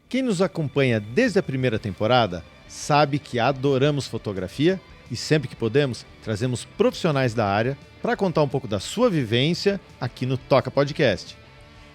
Quem nos acompanha desde a primeira temporada sabe que adoramos fotografia e sempre que podemos trazemos profissionais da área para contar um pouco da sua vivência aqui no Toca Podcast.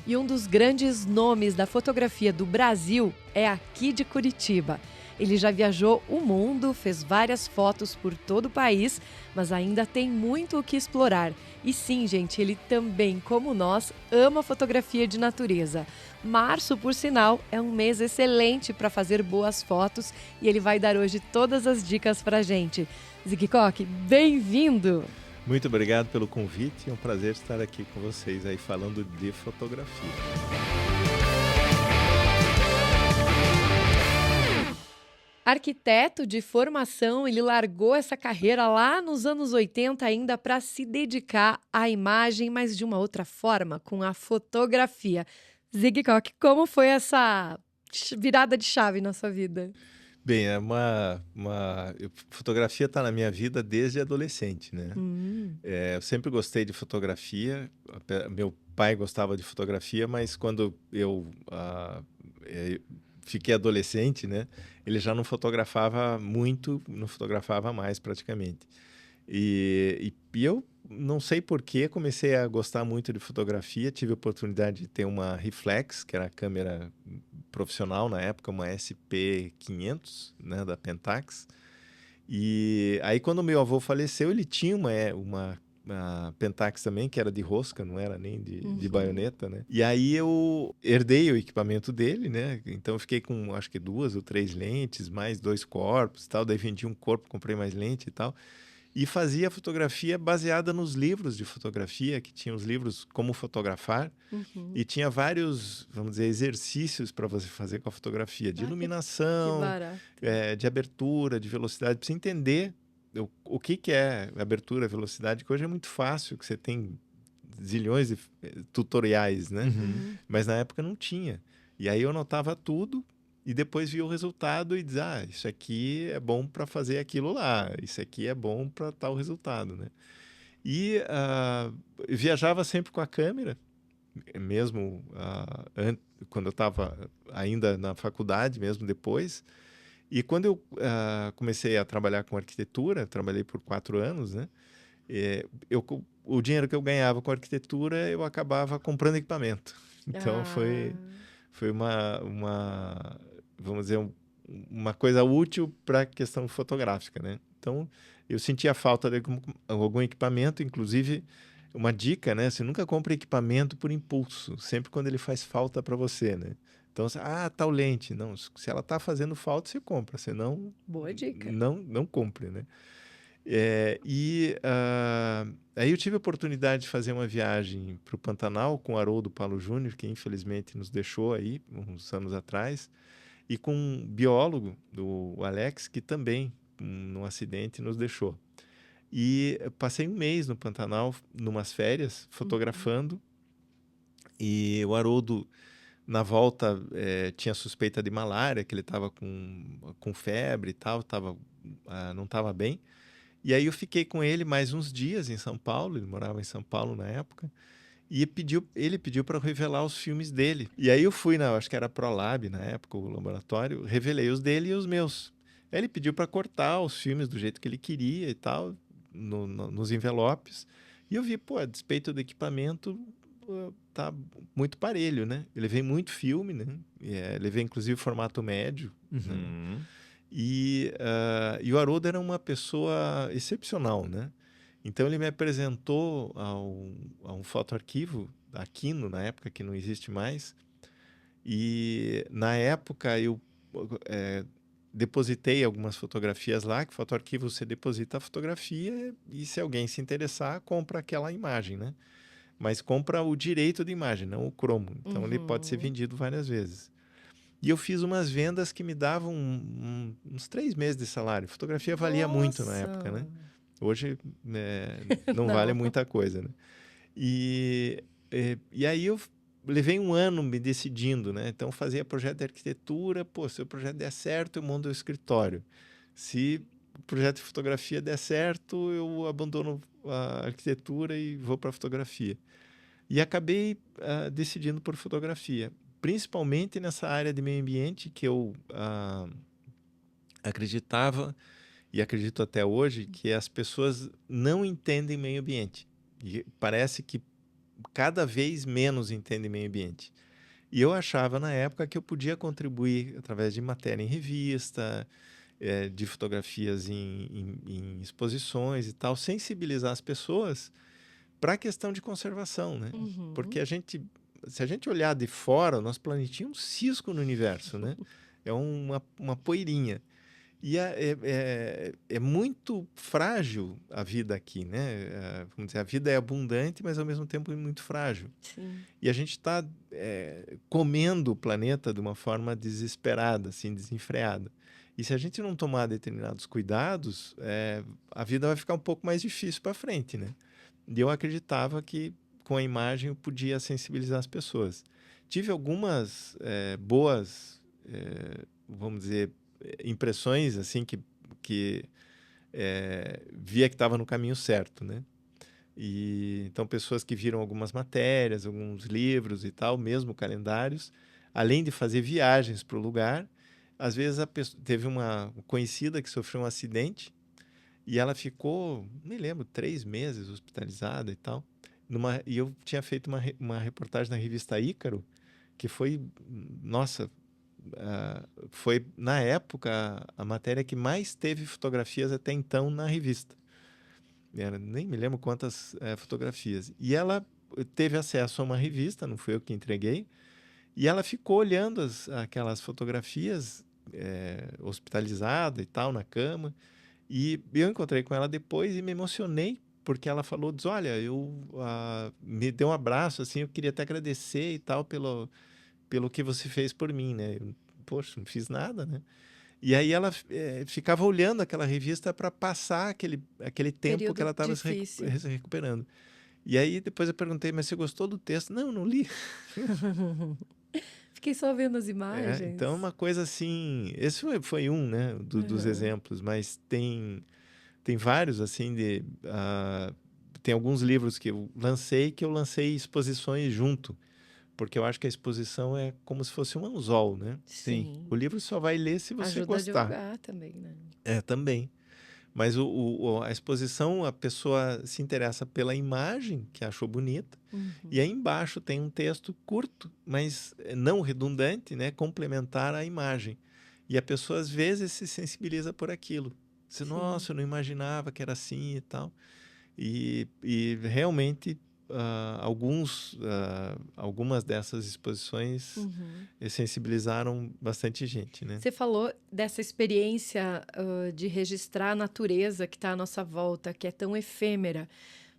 E um dos grandes nomes da fotografia do Brasil é aqui de Curitiba. Ele já viajou o mundo, fez várias fotos por todo o país, mas ainda tem muito o que explorar. E sim, gente, ele também, como nós, ama fotografia de natureza. Março, por sinal, é um mês excelente para fazer boas fotos e ele vai dar hoje todas as dicas para a gente. Zig Koch, bem-vindo! Muito obrigado pelo convite, é um prazer estar aqui com vocês aí falando de fotografia. Arquiteto de formação, ele largou essa carreira lá nos anos 80 ainda para se dedicar à imagem, mas de uma outra forma, com a fotografia. Zig Koch, como foi essa virada de chave na sua vida? Bem, fotografia está na minha vida desde adolescente, né? Eu sempre gostei de fotografia, meu pai gostava de fotografia, mas quando eu fiquei adolescente, né? Ele já não fotografava muito, não fotografava mais praticamente. E eu não sei por que comecei a gostar muito de fotografia, tive a oportunidade de ter uma reflex, que era a câmera profissional na época, uma SP500, né, da Pentax. E aí quando meu avô faleceu, ele tinha uma Pentax também, que era de rosca, não era nem de baioneta, né? E aí eu herdei o equipamento dele, né? Então eu fiquei com, acho que 2 ou 3 lentes, mais 2 corpos e tal. Daí vendi um corpo, comprei mais lente e tal. E fazia fotografia baseada nos livros de fotografia, que tinha os livros Como Fotografar, e tinha vários, vamos dizer, exercícios para você fazer com a fotografia, de iluminação, de abertura, de velocidade, para você entender o que é abertura, velocidade, que hoje é muito fácil, que você tem zilhões de tutoriais, né? Mas na época não tinha. E aí eu anotava tudo, e depois via o resultado e dizia, isso aqui é bom para fazer aquilo lá, isso aqui é bom para tal resultado, né? E eu viajava sempre com a câmera, mesmo quando eu estava ainda na faculdade, mesmo depois. E quando eu comecei a trabalhar com arquitetura, trabalhei por 4 anos, né? O dinheiro que eu ganhava com arquitetura, eu acabava comprando equipamento. Então foi uma vamos dizer, uma coisa útil para a questão fotográfica, né? Então, eu sentia falta de algum equipamento, inclusive uma dica, né? Você nunca compra equipamento por impulso, sempre quando ele faz falta para você, né? Então, tal lente. Não, se ela está fazendo falta, você compra, senão boa dica. Não compre, né? Aí eu tive a oportunidade de fazer uma viagem para o Pantanal com o Haroldo Paulo Júnior, que infelizmente nos deixou aí uns anos atrás, e com um biólogo, o Alex, que também, num acidente, nos deixou. E passei um mês no Pantanal, numas férias, fotografando, e o Haroldo, na volta, tinha suspeita de malária, que ele estava com febre e tal, não estava bem. E aí eu fiquei com ele mais uns dias em São Paulo, ele morava em São Paulo na época, e ele pediu para eu revelar os filmes dele. E aí eu fui, acho que era ProLab na época, o laboratório, revelei os dele e os meus. Aí ele pediu para cortar os filmes do jeito que ele queria e tal, nos envelopes. E eu vi, a despeito do equipamento, tá muito parelho, né? Eu levei muito filme, né? Levei inclusive formato médio, né? E o Haroldo era uma pessoa excepcional, né? Então ele me apresentou a um fotoarquivo, a Kino, na época, que não existe mais. E na época eu depositei algumas fotografias lá, que fotoarquivo você deposita a fotografia e se alguém se interessar, compra aquela imagem, né? Mas compra o direito de imagem, não o cromo. Então ele pode ser vendido várias vezes. E eu fiz umas vendas que me davam uns 3 meses de salário. Fotografia valia muito na época, né? Hoje não vale muita coisa, né? E aí eu levei um ano me decidindo, né? Então fazia projeto de arquitetura, se o projeto der certo, eu monto o escritório. Se o projeto de fotografia der certo, eu abandono a arquitetura e vou para a fotografia. E acabei decidindo por fotografia. principalmente nessa área de meio ambiente que eu acreditava e acredito até hoje que as pessoas não entendem meio ambiente. E parece que cada vez menos entendem meio ambiente. E eu achava na época que eu podia contribuir através de matéria em revista, de fotografias em exposições e tal, sensibilizar as pessoas para a questão de conservação, né? Porque se a gente olhar de fora, o nosso planetinho é um cisco no universo, né? É uma poeirinha. E é muito frágil a vida aqui, né? Vamos dizer, a vida é abundante, mas ao mesmo tempo é muito frágil. Sim. E a gente está comendo o planeta de uma forma desesperada, assim, desenfreada. E se a gente não tomar determinados cuidados, a vida vai ficar um pouco mais difícil para frente, né? E eu acreditava que com a imagem eu podia sensibilizar as pessoas. Tive algumas boas, vamos dizer, impressões assim que via que estava no caminho certo, né? E então pessoas que viram algumas matérias, alguns livros e tal, mesmo calendários, além de fazer viagens para o lugar, às vezes teve uma conhecida que sofreu um acidente e ela ficou, não me lembro, 3 meses hospitalizada e tal. E eu tinha feito uma reportagem na revista Ícaro, que foi, nossa, foi, na época, a matéria que mais teve fotografias até então na revista. Nem me lembro quantas fotografias. E ela teve acesso a uma revista, não fui eu que entreguei, e ela ficou olhando aquelas fotografias, hospitalizada e tal, na cama. E eu encontrei com ela depois e me emocionei, porque ela falou, diz, olha, me deu um abraço, assim, eu queria até agradecer e tal pelo que você fez por mim, né? Poxa, não fiz nada, né? E aí ela ficava olhando aquela revista para passar aquele tempo Período que ela estava difícil. se recuperando. E aí depois eu perguntei, mas você gostou do texto? Não, não li. Fiquei só vendo as imagens. Então, uma coisa assim... Esse foi um, né, dos exemplos, mas tem vários, assim, tem alguns livros que eu lancei exposições junto, porque eu acho que a exposição é como se fosse um anzol, né? Sim. O livro só vai ler se você Ajuda gostar. a divulgar também, né? Também. Mas a exposição, a pessoa se interessa pela imagem, que achou bonita, e aí embaixo tem um texto curto, mas não redundante, né? Complementar à imagem. E a pessoa, às vezes, se sensibiliza por aquilo. Você, nossa, eu não imaginava que era assim e tal. E realmente, algumas dessas exposições sensibilizaram bastante gente, né? Você falou dessa experiência de registrar a natureza que está à nossa volta, que é tão efêmera.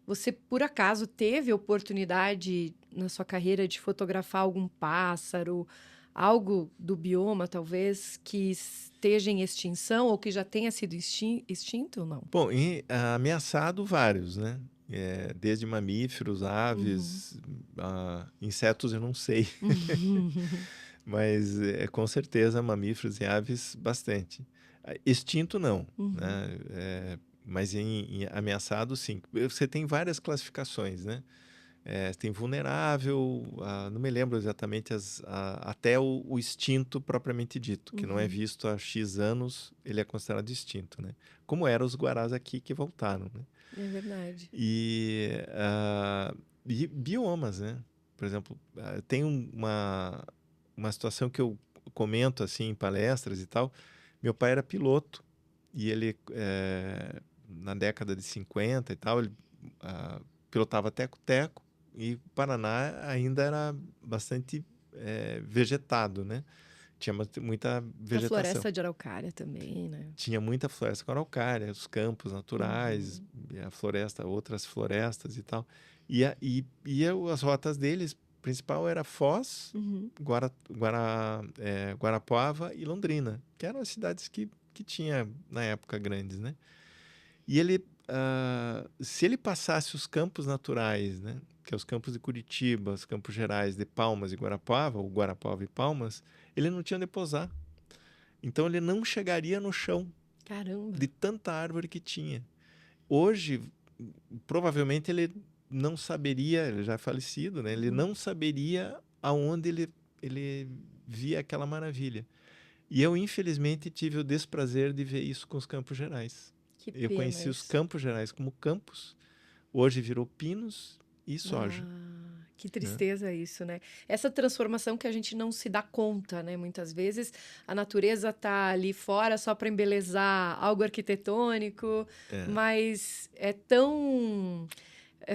Você, por acaso, teve oportunidade na sua carreira de fotografar algum pássaro, algo do bioma, talvez, que esteja em extinção ou que já tenha sido extinto ou não? Bom, ameaçado vários, né? Desde mamíferos, aves, insetos eu não sei. Mas com certeza mamíferos e aves bastante. Extinto não, né? Mas em ameaçado sim. Você tem várias classificações, né? Tem vulnerável, não me lembro exatamente até o extinto propriamente dito, que não é visto há X anos, ele é considerado extinto, né? Como eram os guarás aqui que voltaram, né? É verdade. E biomas, né? Por exemplo, tem uma situação que eu comento assim em palestras e tal. Meu pai era piloto e ele, na década de 50 e tal, ele pilotava teco-teco e o Paraná ainda era bastante vegetado, né? Tinha muita A vegetação. floresta de araucária também, né? Tinha muita floresta com araucária, os campos naturais, a floresta, outras florestas e tal. E as rotas deles, principal era Foz, Guarapuava e Londrina, que eram as cidades que tinha na época grandes, né? E ele, se ele passasse os campos naturais, né, que é os campos de Curitiba, os campos gerais de Palmas e Guarapuava, ou Guarapuava e Palmas, ele não tinha onde pousar. Então ele não chegaria no chão. Caramba! De tanta árvore que tinha. Hoje, provavelmente ele não saberia, ele já é falecido, né? Ele não saberia aonde ele via aquela maravilha. E eu, infelizmente, tive o desprazer de ver isso com os Campos Gerais. Que Eu pena conheci os isso. Campos Gerais como campos, hoje virou pinos e soja. Que tristeza isso, né? Essa transformação que a gente não se dá conta, né? Muitas vezes a natureza tá ali fora só para embelezar algo arquitetônico, mas é tão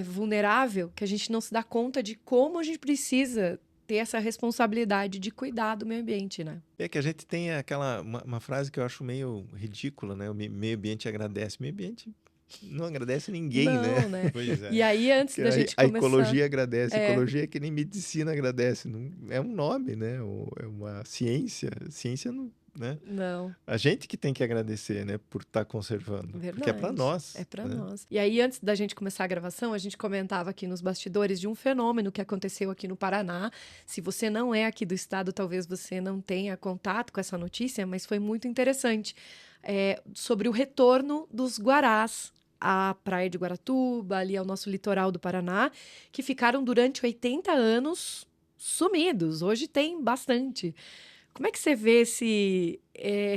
vulnerável que a gente não se dá conta de como a gente precisa ter essa responsabilidade de cuidar do meio ambiente, né? É que a gente tem uma frase que eu acho meio ridícula, né? O meio ambiente agradece. O meio ambiente não agradece ninguém, né? Não, né? Pois é. E aí, antes Que da gente a começar... ecologia agradece. É. Ecologia é que nem medicina agradece. Não, é um nome, né? É uma ciência. Ciência não, né? Não. A gente que tem que agradecer, né? Por estar conservando. Verdade. Porque é para nós. É para né? nós. E aí, antes da gente começar a gravação, a gente comentava aqui nos bastidores de um fenômeno que aconteceu aqui no Paraná. Se você não é aqui do estado, talvez você não tenha contato com essa notícia, mas foi muito interessante. Sobre o retorno dos guarás à praia de Guaratuba, ali ao nosso litoral do Paraná, que ficaram durante 80 anos sumidos. Hoje tem bastante. Como é que você vê esse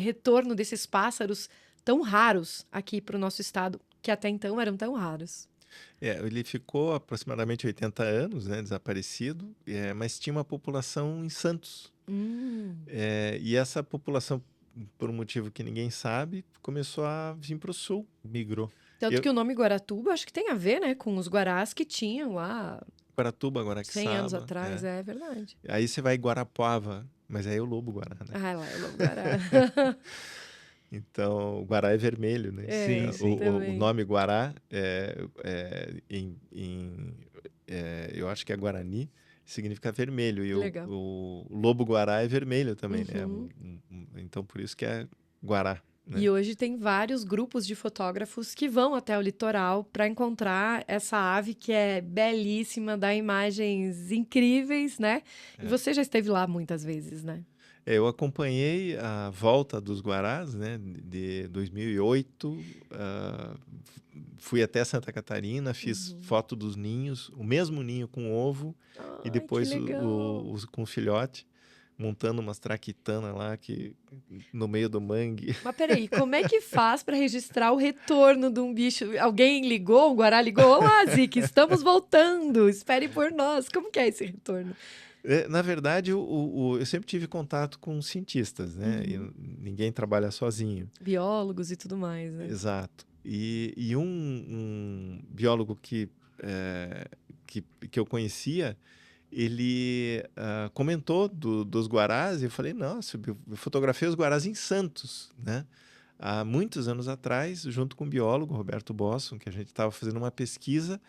retorno desses pássaros tão raros aqui para o nosso estado, que até então eram tão raros? Ele ficou aproximadamente 80 anos, né? Desaparecido, mas tinha uma população em Santos. E essa população, por um motivo que ninguém sabe, começou a vir para o sul. Migrou. Tanto que o nome Guaratuba acho que tem a ver, né, com os guarás que tinham lá Guaratuba, Guaraqueçaba. 100 anos atrás, é verdade. Aí você vai em Guarapuava, mas aí é o lobo-guará, né? Ah, lá é o lobo-guará. Então, o guará é vermelho, né? Sim. O nome guará, eu acho que é guarani, significa vermelho. E Legal. o lobo-guará é vermelho também, né? Então, por isso que é guará. Né? E hoje tem vários grupos de fotógrafos que vão até o litoral para encontrar essa ave que é belíssima, dá imagens incríveis, né? E você já esteve lá muitas vezes, né? Eu acompanhei a volta dos guarás, né, de 2008, fui até Santa Catarina, fiz foto dos ninhos, o mesmo ninho com ovo e depois com filhote, montando umas traquitanas lá no meio do mangue. Mas peraí, como é que faz para registrar o retorno de um bicho? Alguém ligou, o guará ligou? Olá, Zique, estamos voltando, espere por nós. Como que é esse retorno? Na verdade, eu sempre tive contato com cientistas, né? E ninguém trabalha sozinho. Biólogos e tudo mais, né? Exato. E um biólogo que eu conhecia, ele comentou dos guarás e eu falei, nossa, eu fotografei os guarás em Santos, né? Há muitos anos atrás, junto com o biólogo Roberto Bosson, que a gente estava fazendo uma pesquisa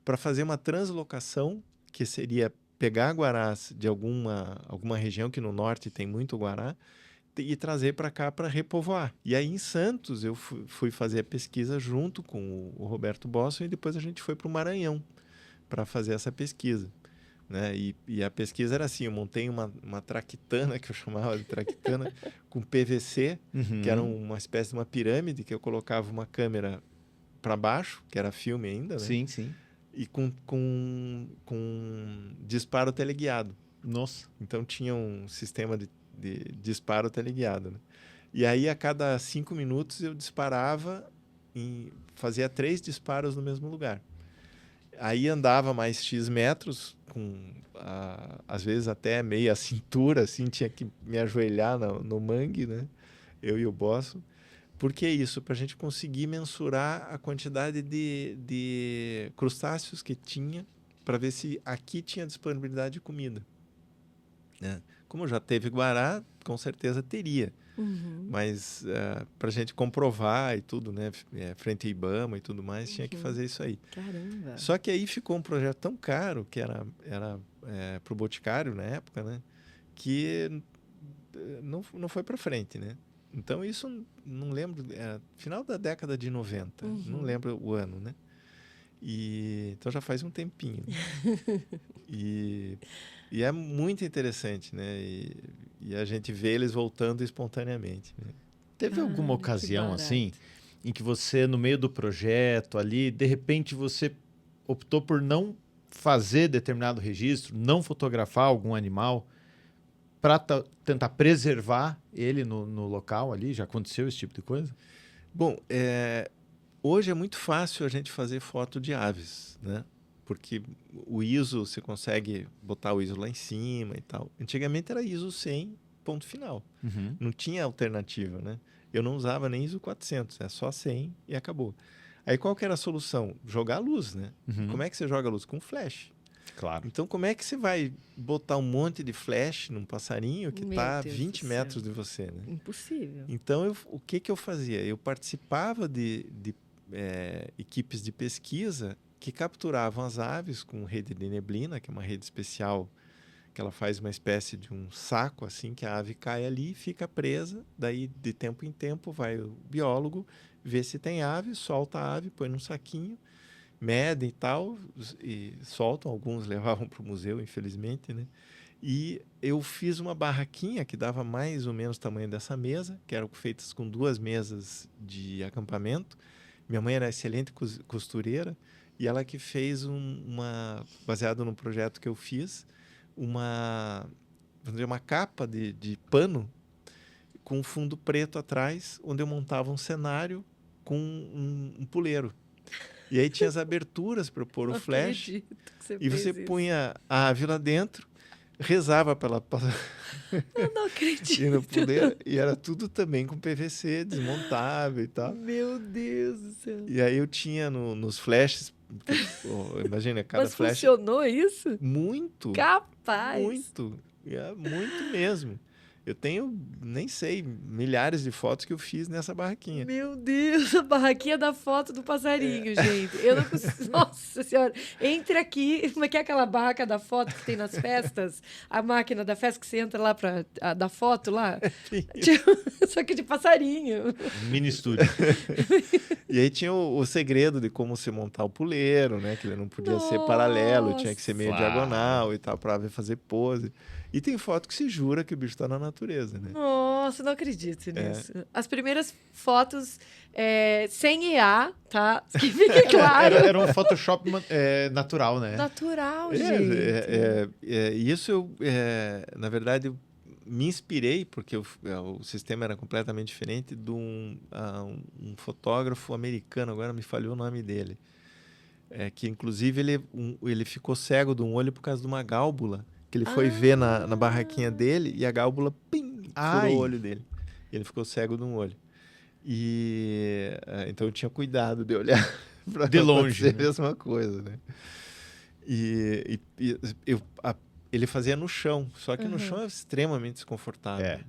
para fazer uma translocação, que seria pegar guarás de alguma região, que no norte tem muito guará, e trazer para cá para repovoar. E aí em Santos eu fui fazer a pesquisa junto com o Roberto Bosson e depois a gente foi para o Maranhão para fazer essa pesquisa. Né? E a pesquisa era assim, eu montei uma traquitana, que eu chamava de traquitana, com PVC, que era uma espécie de uma pirâmide, que eu colocava uma câmera para baixo, que era filme ainda, né? Sim, sim. E com disparo teleguiado. Nossa. Então tinha um sistema de disparo teleguiado. Né? E aí a cada 5 minutos eu disparava e fazia 3 disparos no mesmo lugar. Aí andava mais X metros, às vezes até meia cintura, assim, tinha que me ajoelhar no mangue, né? Eu e o Bosson. Por que isso? Para a gente conseguir mensurar a quantidade de crustáceos que tinha, para ver se aqui tinha disponibilidade de comida. Né? Como já teve guará, com certeza teria. Mas para a gente comprovar e tudo, né? Frente a IBAMA e tudo mais, tinha que fazer isso aí. Caramba! Só que aí ficou um projeto tão caro, que era para o Boticário na época, né? Que não foi para frente, né? Então isso, não lembro, final da década de 90, não lembro o ano, né? Então já faz um tempinho. E é muito interessante, né? E a gente vê eles voltando espontaneamente. Né? Teve alguma ocasião assim, em que você, no meio do projeto ali, de repente você optou por não fazer determinado registro, não fotografar algum animal, para tentar preservar ele no local ali? Já aconteceu esse tipo de coisa? Bom, hoje é muito fácil a gente fazer foto de aves, né? Porque o ISO, você consegue botar o ISO lá em cima e tal. Antigamente era ISO 100, ponto final. Uhum. Não tinha alternativa, né? Eu não usava nem ISO 400, é só 100 e acabou. Aí qual que era a solução? Jogar a luz, né? Uhum. Como é que você joga a luz? Com flash. Claro. Então, como é que você vai botar um monte de flash num passarinho que Meu está a Deus 20 do metros céu. de você, né? Impossível. Então, o que eu fazia? Eu participava de equipes de pesquisa que capturavam as aves com rede de neblina, que é uma rede especial, que ela faz uma espécie de um saco, assim, que a ave cai ali e fica presa. Daí, de tempo em tempo, vai o biólogo, vê se tem ave, solta a ave, põe num saquinho, medem e tal, e soltam. Alguns levavam para o museu, infelizmente, né? E eu fiz uma barraquinha que dava mais ou menos o tamanho dessa mesa, que eram feitas com 2 mesas de acampamento. Minha mãe era excelente costureira e ela que fez baseado no projeto que eu fiz, vamos dizer, uma capa de pano com um fundo preto atrás, onde eu montava um cenário com um puleiro. E aí tinha as aberturas para pôr o Não flash. acredito que você E fez você isso. punha a ave lá dentro, rezava para Eu não acredito. ir no puleiro, e era tudo também com PVC, desmontável e tal. Meu Deus do céu. E aí eu tinha nos flashes, imagina, cada Mas flash... funcionou isso? Muito, Capaz. muito mesmo. Eu tenho, nem sei, milhares de fotos que eu fiz nessa barraquinha. Meu Deus, a barraquinha da foto do passarinho, gente. Eu não consigo. Nossa Senhora. Entre aqui. Como é que é aquela barraca da foto que tem nas festas? A máquina da festa que você entra lá pra dar foto lá? Tipo, só que de passarinho. Mini estúdio. E aí tinha o segredo de como se montar o puleiro, né? Que ele não podia ser paralelo, tinha que ser meio Claro. diagonal e tal, pra ave fazer pose. E tem foto que se jura que o bicho tá na natureza, né? Nossa, não acredito nisso. As primeiras fotos sem IA, tá? Que fique claro. Era um Photoshop natural, né? Natural, gente. Isso eu, na verdade, eu me inspirei, porque o sistema era completamente diferente, de um fotógrafo americano, agora me falhou o nome dele, que inclusive ele ficou cego de um olho por causa de uma gálbula, que ele foi ver na barraquinha dele e a gálbula, pim, furou o olho dele. E ele ficou cego de um olho. E então eu tinha cuidado de olhar para de longe, né? A mesma coisa, né? Ele fazia no chão, só que no chão é extremamente desconfortável.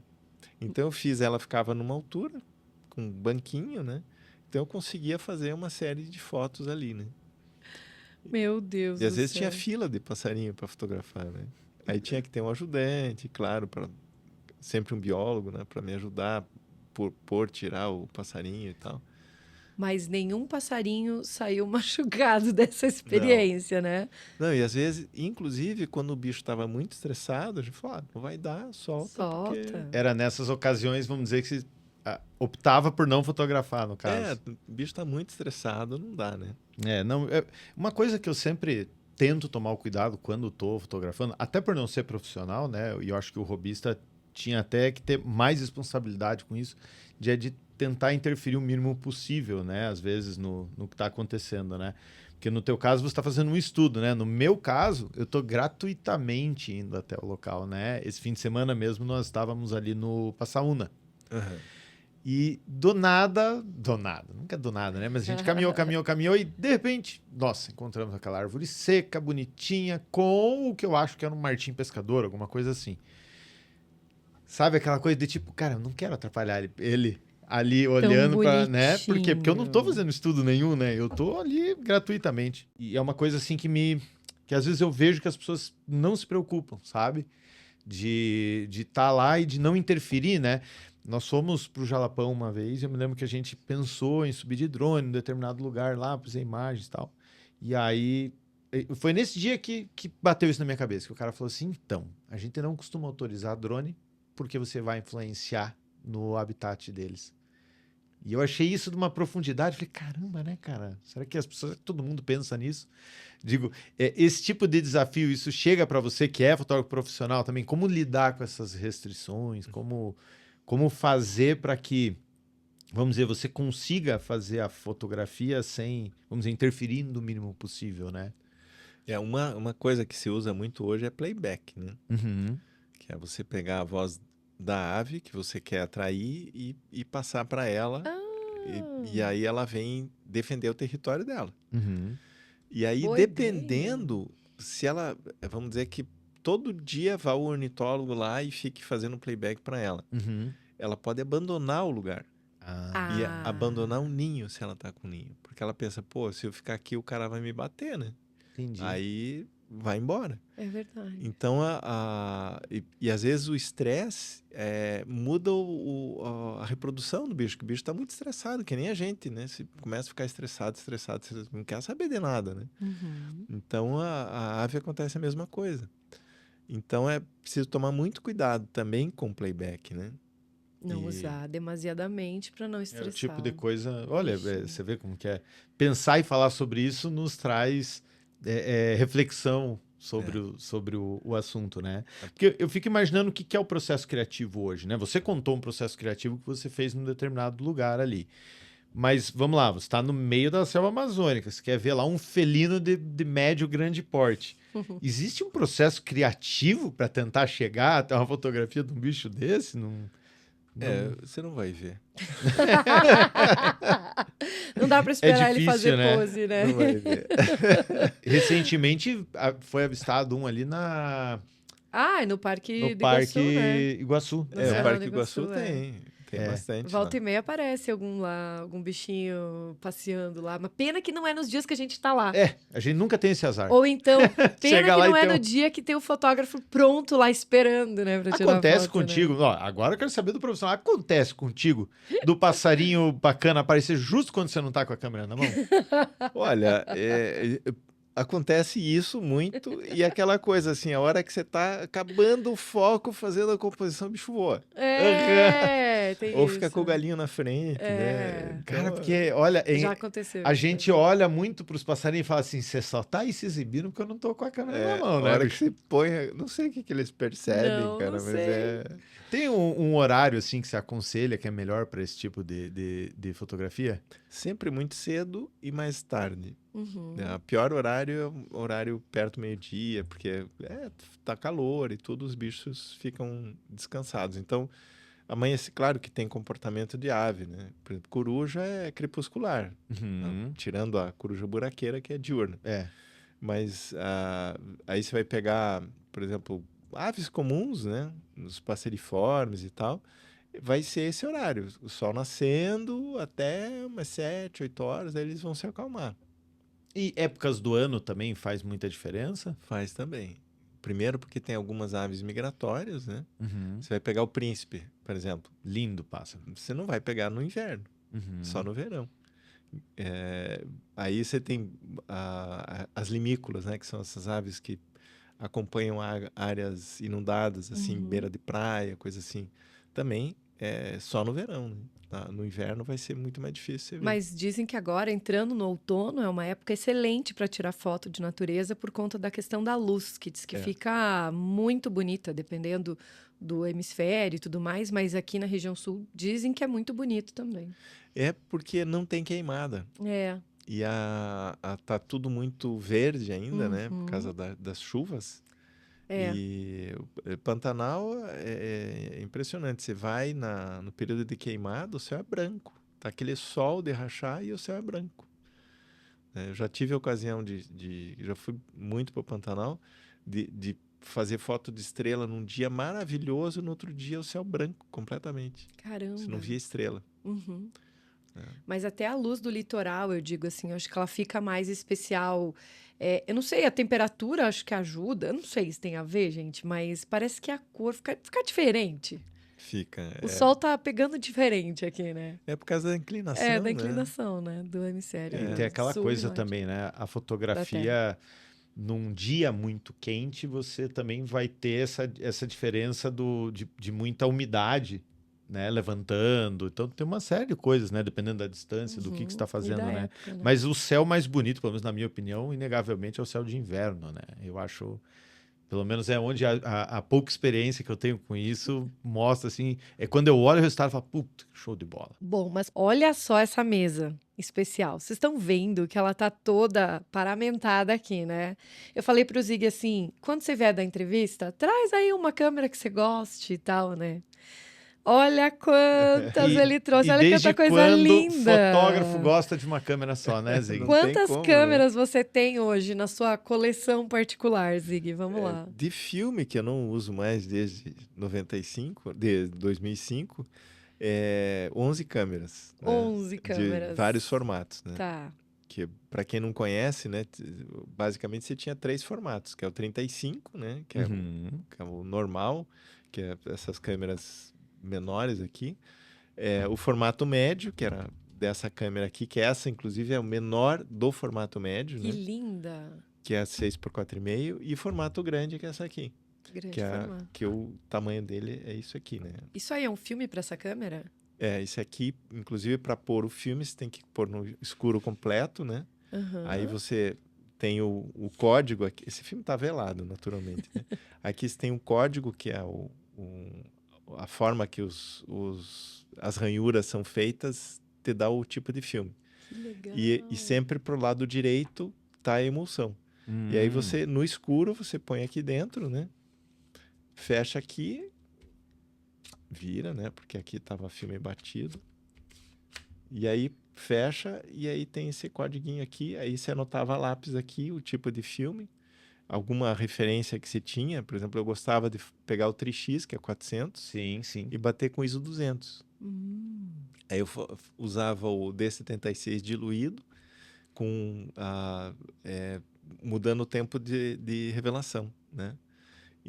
Então eu fiz, ela ficava numa altura, com um banquinho, né? Então eu conseguia fazer uma série de fotos ali, né? Meu Deus do céu. E às vezes tinha fila de passarinho para fotografar, né? Aí tinha que ter um ajudante, claro, sempre um biólogo, né? Para me ajudar tirar o passarinho e tal. Mas nenhum passarinho saiu machucado dessa experiência, né? Não, e às vezes, inclusive, quando o bicho estava muito estressado, a gente falou, não vai dar, solta. Porque... Era nessas ocasiões, vamos dizer, que você optava por não fotografar, no caso. O bicho está muito estressado, não dá, né? Uma coisa que eu sempre tento tomar o cuidado quando estou fotografando, até por não ser profissional, né? E eu acho que o hobbyista tinha até que ter mais responsabilidade com isso, de tentar interferir o mínimo possível, né? Às vezes no que está acontecendo, né? Porque no teu caso você está fazendo um estudo, né? No meu caso, eu estou gratuitamente indo até o local, né? Esse fim de semana mesmo nós estávamos ali no Passaúna. E do nada, nunca é do nada, né? Mas a gente caminhou e de repente, nossa, encontramos aquela árvore seca, bonitinha, com o que eu acho que era um martim pescador, alguma coisa assim. Sabe aquela coisa de tipo, cara, eu não quero atrapalhar ele ali olhando para, né? Porque eu não tô fazendo estudo nenhum, né? Eu tô ali gratuitamente. E é uma coisa assim que às vezes eu vejo que as pessoas não se preocupam, sabe? De estar lá e de não interferir, né? Nós fomos pro Jalapão uma vez e eu me lembro que a gente pensou em subir de drone em determinado lugar lá, fazer imagens e tal. E aí, foi nesse dia que bateu isso na minha cabeça, que o cara falou assim, então, a gente não costuma autorizar drone porque você vai influenciar no habitat deles. E eu achei isso de uma profundidade. Falei, caramba, né, cara? Será que todo mundo pensa nisso? Digo, esse tipo de desafio, isso chega para você que é fotógrafo profissional também? Como lidar com essas restrições? Como fazer para que, vamos dizer, você consiga fazer a fotografia sem, vamos dizer, interferir no mínimo possível, né? Uma coisa que se usa muito hoje é playback, né? Uhum. Que é você pegar a voz da ave que você quer atrair e passar para ela. E aí ela vem defender o território dela. Uhum. E aí, Boa dependendo, se ela, vamos dizer que todo dia vá o ornitólogo lá e fique fazendo playback para ela. Uhum. Ela pode abandonar o lugar. E abandonar um ninho se ela tá com ninho. Porque ela pensa, pô, se eu ficar aqui o cara vai me bater, né? Entendi. Aí vai embora. É verdade. Então, e às vezes o estresse muda a reprodução do bicho, que o bicho está muito estressado, que nem a gente, né? Se começa a ficar estressado, não quer saber de nada, né? Uhum. Então, a ave acontece a mesma coisa. Então, é preciso tomar muito cuidado também com o playback, né? Não usar demasiadamente para não É estressar. o tipo de coisa... Olha, Ixi. você vê como que é. Pensar e falar sobre isso nos traz reflexão sobre o assunto, né? Porque eu fico imaginando o que é o processo criativo hoje, né? Você contou um processo criativo que você fez num determinado lugar ali. Mas, vamos lá, você está no meio da selva amazônica, você quer ver lá um felino de médio, grande porte. Existe um processo criativo para tentar chegar até uma fotografia de um bicho desse? Você não vai ver. Não dá para esperar ele difícil, fazer né? pose, né? Não vai ver. Recentemente foi avistado um ali No Parque no do Parque Iguaçu, né? Iguaçu. No O Serra Parque do Iguaçu Iguaçu, tem bastante Volta lá. e meia aparece algum bichinho passeando lá. Mas pena que não é nos dias que a gente tá lá. A gente nunca tem esse azar. Ou então, pena Chega que lá não e é tem no dia que tem o fotógrafo pronto lá esperando, né? Pra tirar Acontece foto, né? contigo, ó, agora eu quero saber do profissional. Acontece contigo do passarinho bacana aparecer justo quando você não tá com a câmera na mão? Olha, acontece isso muito e aquela coisa assim, a hora que você tá acabando o foco, fazendo a composição, o bicho voa. Tem Ou isso. fica com o galinho na frente, né? Então, Cara, porque, olha, Já aconteceu. a gente olha muito pros passarinhos e fala assim, você só tá aí se exibindo porque eu não tô com a câmera na mão, a né, hora bicho? que você põe, não sei o que eles percebem, Não, cara, não mas sei. Tem um horário, assim, que você aconselha que é melhor para esse tipo de fotografia? sempre muito cedo e mais tarde. Uhum. O pior horário é o horário perto do meio-dia, porque tá calor e todos os bichos ficam descansados. Então, amanhece, claro que tem comportamento de ave, né? Por exemplo, coruja é crepuscular, tirando a coruja buraqueira, que é diurna. Mas aí você vai pegar, por exemplo, aves comuns, né? Os passeriformes e tal, vai ser esse horário. O sol nascendo até umas 7, 8 horas, aí eles vão se acalmar. E épocas do ano também faz muita diferença? Faz também. Primeiro porque tem algumas aves migratórias, né? Você vai pegar o príncipe, por exemplo. Lindo pássaro. Você não vai pegar no inverno, só no verão. Aí você tem as limícolas, né? Que são essas aves que acompanham áreas inundadas, assim, beira de praia, coisa assim. Também só no verão, né? No inverno vai ser muito mais difícil você ver. Mas dizem que agora, entrando no outono, é uma época excelente para tirar foto de natureza por conta da questão da luz, que diz que fica muito bonita, dependendo do hemisfério e tudo mais, mas aqui na região sul dizem que é muito bonito também. É porque não tem queimada. E tá tudo muito verde ainda, né? Por causa das chuvas. E Pantanal é impressionante. Você vai no período de queimada, o céu é branco. Tá aquele sol de rachar e o céu é branco. Eu já tive a ocasião já fui muito para o Pantanal, de fazer foto de estrela num dia maravilhoso, no outro dia o céu branco completamente. Caramba! Você não via estrela. Mas até a luz do litoral, eu digo assim, eu acho que ela fica mais especial. Eu não sei, a temperatura acho que ajuda. Eu não sei se tem a ver, gente, mas parece que a cor fica diferente. Fica. O sol tá pegando diferente aqui, né? É por causa da inclinação, da inclinação, né? Do hemisfério. E tem aquela sul, coisa norte. também, né? A fotografia, num dia muito quente, você também vai ter essa diferença de muita umidade, né, levantando. Então tem uma série de coisas, né, dependendo da distância, do que você está fazendo, né? Época, né? Mas o céu mais bonito, pelo menos na minha opinião, inegavelmente é o céu de inverno, né? Eu acho, pelo menos é onde a pouca experiência que eu tenho com isso mostra, assim, é quando eu olho o resultado e falo, puta, show de bola. Bom, mas olha só essa mesa especial. Vocês estão vendo que ela tá toda paramentada aqui, né? Eu falei pro Zig assim, quando você vier da entrevista, traz aí uma câmera que você goste e tal, né? Olha quantas ele trouxe, e olha desde quanta coisa quando linda. fotógrafo gosta de uma câmera só, né, Zig? Não tem Quantas como, né? câmeras você tem hoje na sua coleção particular, Zig? Vamos lá. De filme, que eu não uso mais desde 95, de 2005, 11 câmeras. Né? 11 De câmeras. vários formatos, né? Tá. Que, para quem não conhece, né? Basicamente você tinha 3 formatos, que é o 35, né? Que é, Uhum. que é o normal, que é essas câmeras menores aqui. O formato médio, que era dessa câmera aqui, que essa, inclusive, é o menor do formato médio, Que né? linda. Que é 6x4,5, e formato grande, que é essa aqui. Grande formato. Que o tamanho dele é isso aqui, né? Isso aí é um filme pra essa câmera? Esse aqui, inclusive, para pôr o filme, você tem que pôr no escuro completo, né? Aham. Aí você tem o código aqui. Esse filme tá velado, naturalmente, né? Aqui você tem um código, que é a forma que as ranhuras são feitas, te dá o tipo de filme. Que legal. E sempre pro lado direito tá a emulsão. E aí você, no escuro, você põe aqui dentro, né? Fecha aqui, vira, né? Porque aqui tava filme batido. E aí fecha, e aí tem esse códiguinho aqui. Aí você anotava a lápis aqui, o tipo de filme, alguma referência que você tinha. Por exemplo, eu gostava de pegar o 3x, que é 400, Sim, sim. e bater com ISO 200. Hum. Aí eu usava o D76 diluído, mudando o tempo de revelação, né?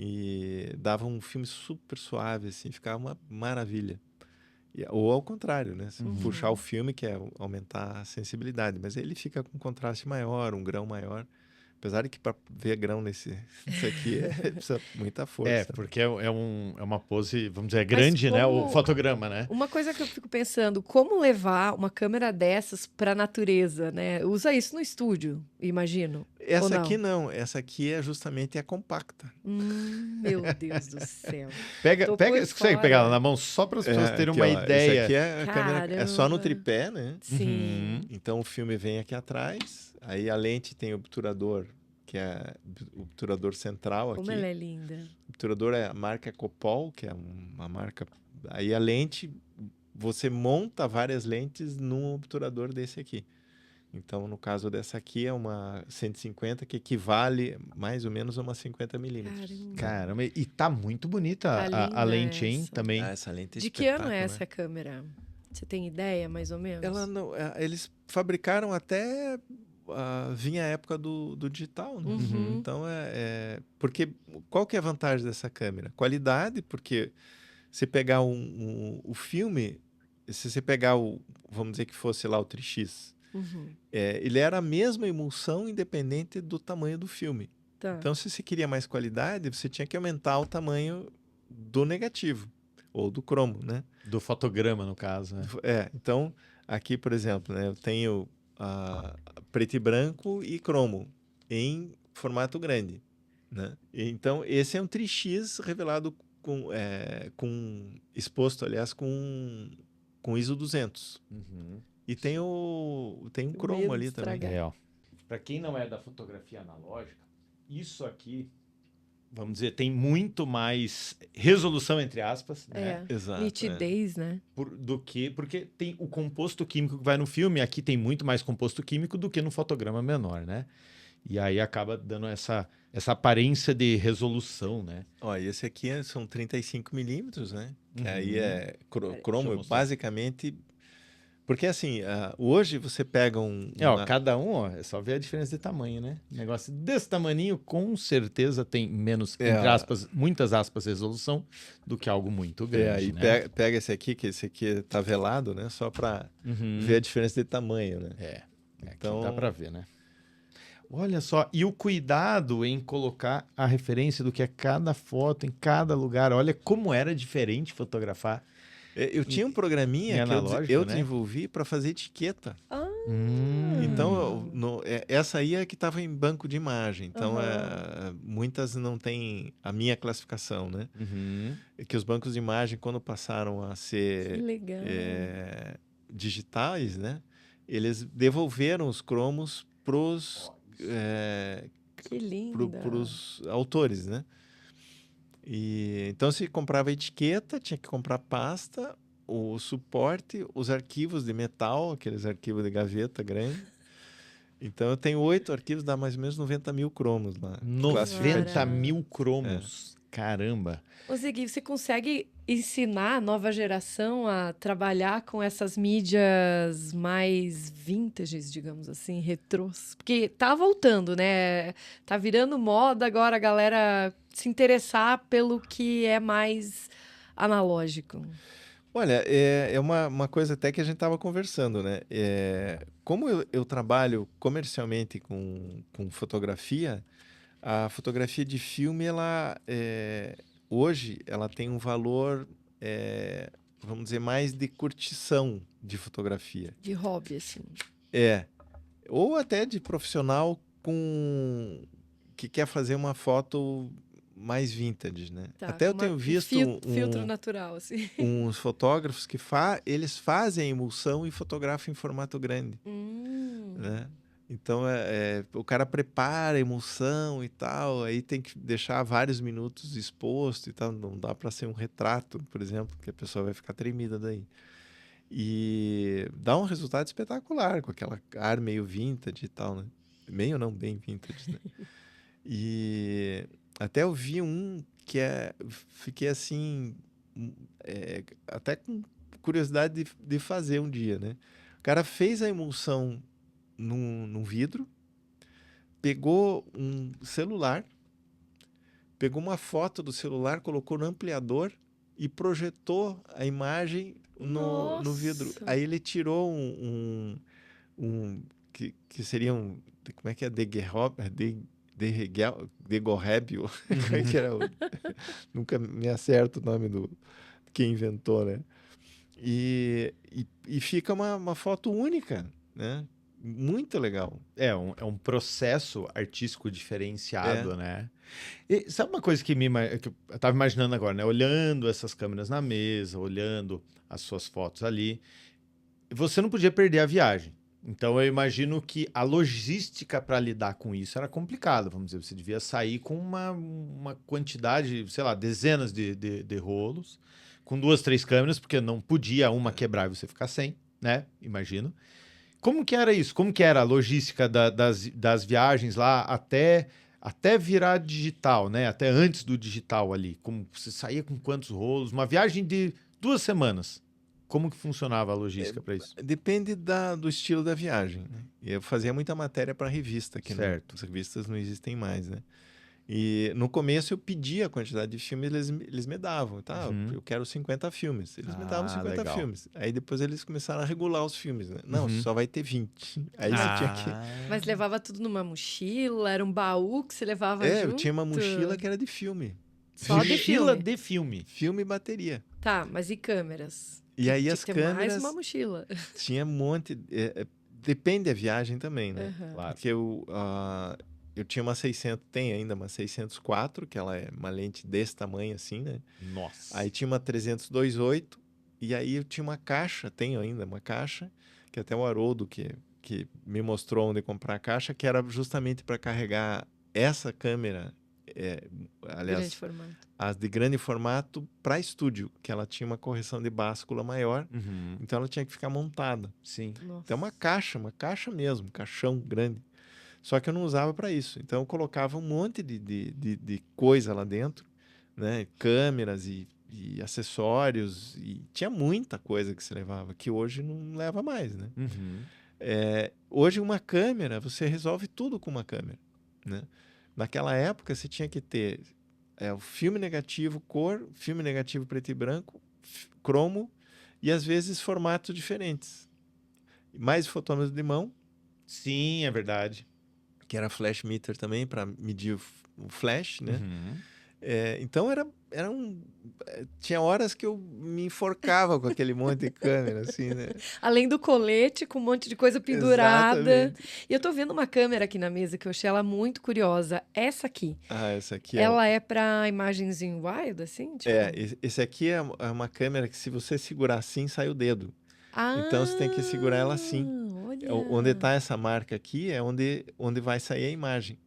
E dava um filme super suave, assim, ficava uma maravilha. Ou ao contrário, né? Se puxar o filme, que é aumentar a sensibilidade, mas ele fica com um contraste maior, um grão maior. Apesar de que para ver grão nisso aqui precisa muita força. Porque é uma pose, vamos dizer, grande, né? O fotograma, né? Uma coisa que eu fico pensando, como levar uma câmera dessas para a natureza, né? Usa isso no estúdio, imagino. Essa aqui não, essa aqui é justamente a compacta. Meu Deus do céu. Você consegue pegar ela na mão só para as pessoas terem uma ideia? Essa aqui é a câmera, é só no Caramba. tripé, né? Sim. Então o filme vem aqui atrás, aí a lente tem o obturador, que é o obturador central Como aqui. ela é linda. O obturador é a marca Copol, que é uma marca... Aí a lente, você monta várias lentes num obturador desse aqui. Então, no caso dessa aqui, é uma 150, que equivale mais ou menos a uma 50 milímetros. Caramba, e tá muito bonita Tá a lente, linda hein? essa. Também. Essa lente é De que ano espetáculo, é né? essa câmera? Você tem ideia, mais ou menos? Ela não, eles fabricaram até vinha a época do digital, né? Uhum. Então porque qual que é a vantagem dessa câmera? Qualidade, porque se pegar o filme, se você pegar vamos dizer que fosse lá o 3x, ele era a mesma emulsão independente do tamanho do filme. Tá. Então, se você queria mais qualidade, você tinha que aumentar o tamanho do negativo ou do cromo, né? Do fotograma, no caso, né? Então, aqui, por exemplo, né, eu tenho preto e branco e cromo em formato grande, né? Então, esse é um 3x revelado exposto, aliás, com ISO 200. E tem um cromo ali também. Para quem não é da fotografia analógica, isso aqui, vamos dizer, tem muito mais resolução, entre aspas, né? Exato, nitidez, né? Porque tem o composto químico que vai no filme, aqui tem muito mais composto químico do que no fotograma menor, né? E aí acaba dando essa aparência de resolução, né? E esse aqui são 35 milímetros, né? Que aí é cromo, basicamente... Porque assim, hoje você pega cada um, é só ver a diferença de tamanho, né? Um negócio desse tamaninho, com certeza tem menos, entre aspas, muitas aspas, resolução do que algo muito grande, aí né? pega esse aqui, que esse aqui tá velado, né? Só para ver a diferença de tamanho, né? Então dá para ver, né? Olha só, e o cuidado em colocar a referência do que é cada foto em cada lugar. Olha como era diferente fotografar. Eu tinha um programinha que analógico, eu né? desenvolvi para fazer etiqueta. Hum. Então, essa aí é que estava em banco de imagem. Então, Aham. muitas não têm a minha classificação, né? Uhum. É que os bancos de imagem, quando passaram a Que ser legal. digitais, né? Eles devolveram os cromos Que linda. pros autores, né? Então, se comprava etiqueta, tinha que comprar pasta, o suporte, os arquivos de metal, aqueles arquivos de gaveta grande. Então, eu tenho 8 arquivos, dá mais ou menos 90 mil cromos lá. 90 mil Caraca. cromos. Caramba. Ô, Ziggy, você consegue ensinar a nova geração a trabalhar com essas mídias mais vintages, digamos assim, retrôs? Porque tá voltando, né? Tá virando moda agora a galera se interessar pelo que é mais analógico. Olha, é uma coisa até que a gente estava conversando, né? Como eu trabalho comercialmente com fotografia, a fotografia de filme, hoje, ela tem um valor, vamos dizer, mais de curtição de fotografia. De hobby, assim. Ou até de profissional que quer fazer uma foto mais vintage, né? Tá, Até eu tenho visto filtro natural, assim. uns fotógrafos que eles fazem a emulsão e fotografam em formato grande, né? Então, o cara prepara a emulsão e tal, aí tem que deixar vários minutos exposto e tal, não dá para ser um retrato, por exemplo, que a pessoa vai ficar tremida daí. E dá um resultado espetacular, com aquela ar meio vintage e tal, né? Meio não, bem vintage, né? E até eu vi um que fiquei assim, até com curiosidade de fazer um dia, né? O cara fez a emulsão num vidro, pegou um celular, pegou uma foto do celular, colocou no ampliador e projetou a imagem no vidro. Nossa! Aí ele tirou que seria como é que é? Degorrébio. Como é que era? Nunca me acerto o nome do quem inventou, né? E fica uma foto única, né? Muito legal. É um processo artístico diferenciado, né? E sabe uma coisa que que eu tava imaginando agora, né? Olhando essas câmeras na mesa, olhando as suas fotos ali, você não podia perder a viagem. Então eu imagino que a logística para lidar com isso era complicada, vamos dizer. Você devia sair com uma quantidade, sei lá, dezenas de rolos, com 2, 3 câmeras, porque não podia uma quebrar e você ficar sem, né? Imagino. Como que era isso? Como que era a logística das viagens lá até virar digital, né? Até antes do digital ali. Como você saía com quantos rolos? Uma viagem de 2 semanas. Como que funcionava a logística para isso? Depende do estilo da viagem, né? E eu fazia muita matéria para revista, que Certo. as revistas não existem mais, né? E no começo eu pedia a quantidade de filmes, eles me davam, tá? Uhum. Eu quero 50 filmes. Eles me davam 50 legal. filmes. Aí depois eles começaram a regular os filmes, né? Não, só vai ter 20. Aí você tinha que... Mas levava tudo numa mochila? Era um baú que você levava junto? eu tinha uma mochila que era de filme. Só de Mochila filme? de filme. Filme e bateria. Tá, mas e câmeras? E aí Tinha as que ter mais câmeras... uma mochila. Tinha um monte... depende da viagem também, né? Aham. Claro. Porque eu tinha uma 600... Tem ainda uma 604, que ela é uma lente desse tamanho assim, né? Nossa. Aí tinha uma 300-2.8. E aí eu tinha uma caixa, tenho ainda uma caixa, que até o Haroldo que me mostrou onde comprar a caixa, que era justamente para carregar essa câmera, aliás, Grande formato. as de grande formato para estúdio, que ela tinha uma correção de báscula maior, Uhum. então ela tinha que ficar montada. Sim. Nossa. Então uma caixa mesmo, um caixão grande. Só que eu não usava para isso. Então eu colocava um monte de coisa lá dentro, né? Câmeras e acessórios, e tinha muita coisa que se levava, que hoje não leva mais, né? Uhum. Hoje uma câmera, você resolve tudo com uma câmera, né? Naquela época você tinha que ter o filme negativo cor, filme negativo preto e branco, cromo e às vezes formatos diferentes. Mais fotômetro de mão, Sim, é verdade. que era flash meter também para medir o flash, né? Uhum. Então tinha horas que eu me enforcava com aquele monte de câmera, assim, né? Além do colete, com um monte de coisa pendurada. Exatamente. E eu tô vendo uma câmera aqui na mesa que eu achei ela muito curiosa. Essa aqui. Essa aqui Ela é para imagens em wild, assim? Tipo... esse aqui é uma câmera que se você segurar assim, sai o dedo. Então você tem que segurar ela assim. Olha. Onde está essa marca aqui é onde vai sair a imagem.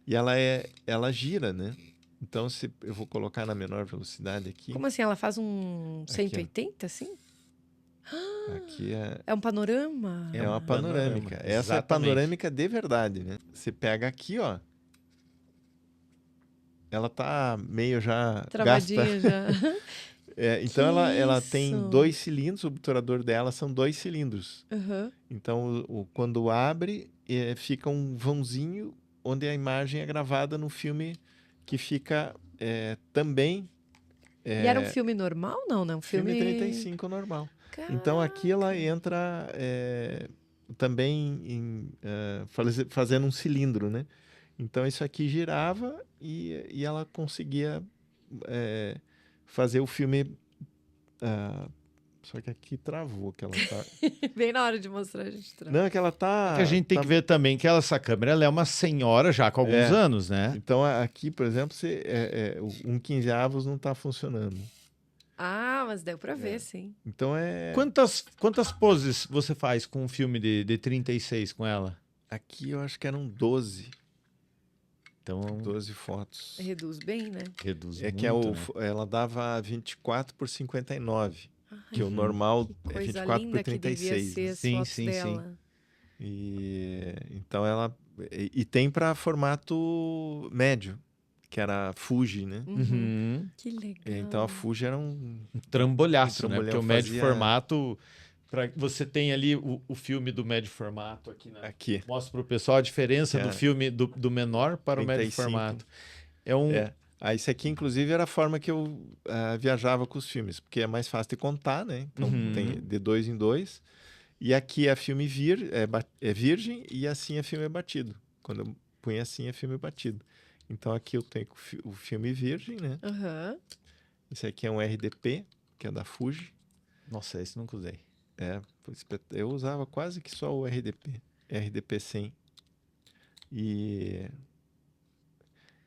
E ela gira, né? Então, se eu vou colocar na menor velocidade aqui. Como assim? Ela faz um 180, assim? Aqui É um panorama? é uma panorâmica. Essa é panorâmica de verdade, né? Você pega aqui, ó. Ela tá meio já Travadinha gasta. já. Então ela isso? tem 2 cilindros, o obturador dela são 2 cilindros. Uhum. Então, quando abre, fica um vãozinho onde a imagem é gravada no filme que fica também... E era um filme normal? Não, né? Um filme 35 normal. Caraca. Então, aqui ela entra também fazendo um cilindro, né? Então, isso aqui girava e ela conseguia fazer o filme... só que aqui travou, que ela tá... Bem na hora de mostrar, a gente trava. Não, é que ela tá... Que a gente tem que ver também que essa câmera ela é uma senhora já com alguns anos, né? Então, aqui, por exemplo, um 15avos não tá funcionando. Mas deu pra ver, sim. Então, Quantas poses você faz com um filme de 36 com ela? Aqui eu acho que eram 12. Então, 12 fotos. Reduz bem, né? Reduz É muito, que né? ela dava 24 por 59. Que o normal é 24 por 36. Que devia ser as Sim, fotos sim, dela. Então ela... E tem para formato médio, que era a Fuji, né? Uhum. Que legal. Então a Fuji era um Trambolhaço, né? trambolhão, Porque o médio fazia- formato... Você tem ali o filme do médio formato aqui, né? Aqui. Mostra para o pessoal a diferença do filme do menor para o médio 35. formato. É um... Isso aqui, inclusive, era a forma que eu viajava com os filmes, porque é mais fácil de contar, né? Então tem de 2 em 2. E aqui é filme virgem e assim é filme batido. Quando eu punho assim é filme batido. Então aqui eu tenho o filme virgem, né? Aham. Esse aqui é um RDP, que é da Fuji. Nossa, esse nunca usei. Eu usava quase que só o RDP 100.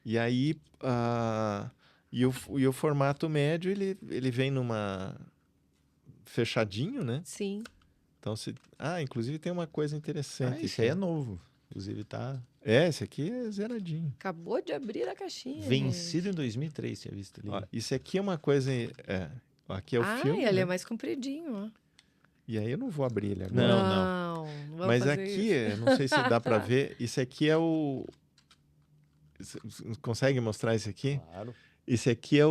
E aí e o formato médio ele vem numa fechadinho, né? Sim. Então inclusive tem uma coisa interessante. Esse aí é novo. Inclusive tá... Esse aqui é zeradinho. Acabou de abrir a caixinha. Vencido em 2003, tinha visto ali. Ó, isso aqui é uma coisa... aqui é o filme, ele né? é mais compridinho, ó. E aí eu não vou abrir ele agora. Não. Não vamos Mas fazer aqui, isso. não sei se dá para ver, isso aqui é o... Consegue mostrar isso aqui? Claro. Esse aqui é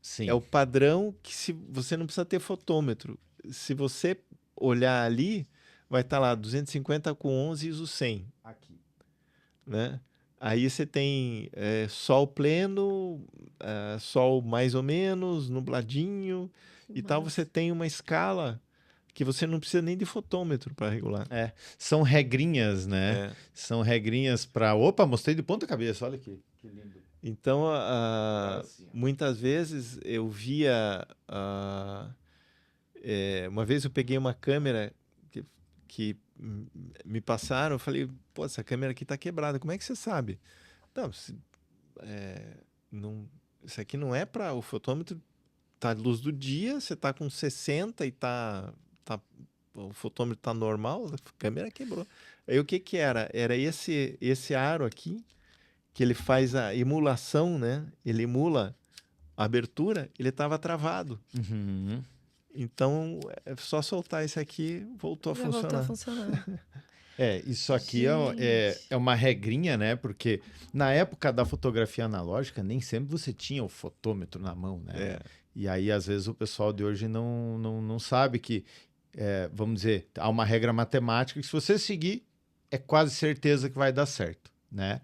Sim. é o padrão que você não precisa ter fotômetro. Se você olhar ali, vai estar lá 250 com 11 ISO 100. Aqui. Né? Aí você tem sol pleno, sol mais ou menos, nubladinho e tal. Você tem uma escala que você não precisa nem de fotômetro para regular. São regrinhas, né? São regrinhas para... Opa, mostrei de ponta cabeça, olha aqui. Que lindo. Então, muitas vezes eu via... uma vez eu peguei uma câmera que me passaram, eu falei, pô, essa câmera aqui tá quebrada, como é que você sabe? Não, isso aqui não é para o fotômetro, tá luz do dia, você tá com 60 e o fotômetro tá normal, a câmera quebrou. Aí o que era? Era esse aro aqui, que ele faz a emulação, né? Ele emula a abertura, ele estava travado. Uhum. Então, é só soltar esse aqui, voltou a funcionar. Voltou a funcionar. Isso aqui é uma regrinha, né? Porque na época da fotografia analógica, nem sempre você tinha o fotômetro na mão, né? E aí, às vezes, o pessoal de hoje não sabe que, vamos dizer, há uma regra matemática que se você seguir, é quase certeza que vai dar certo, né?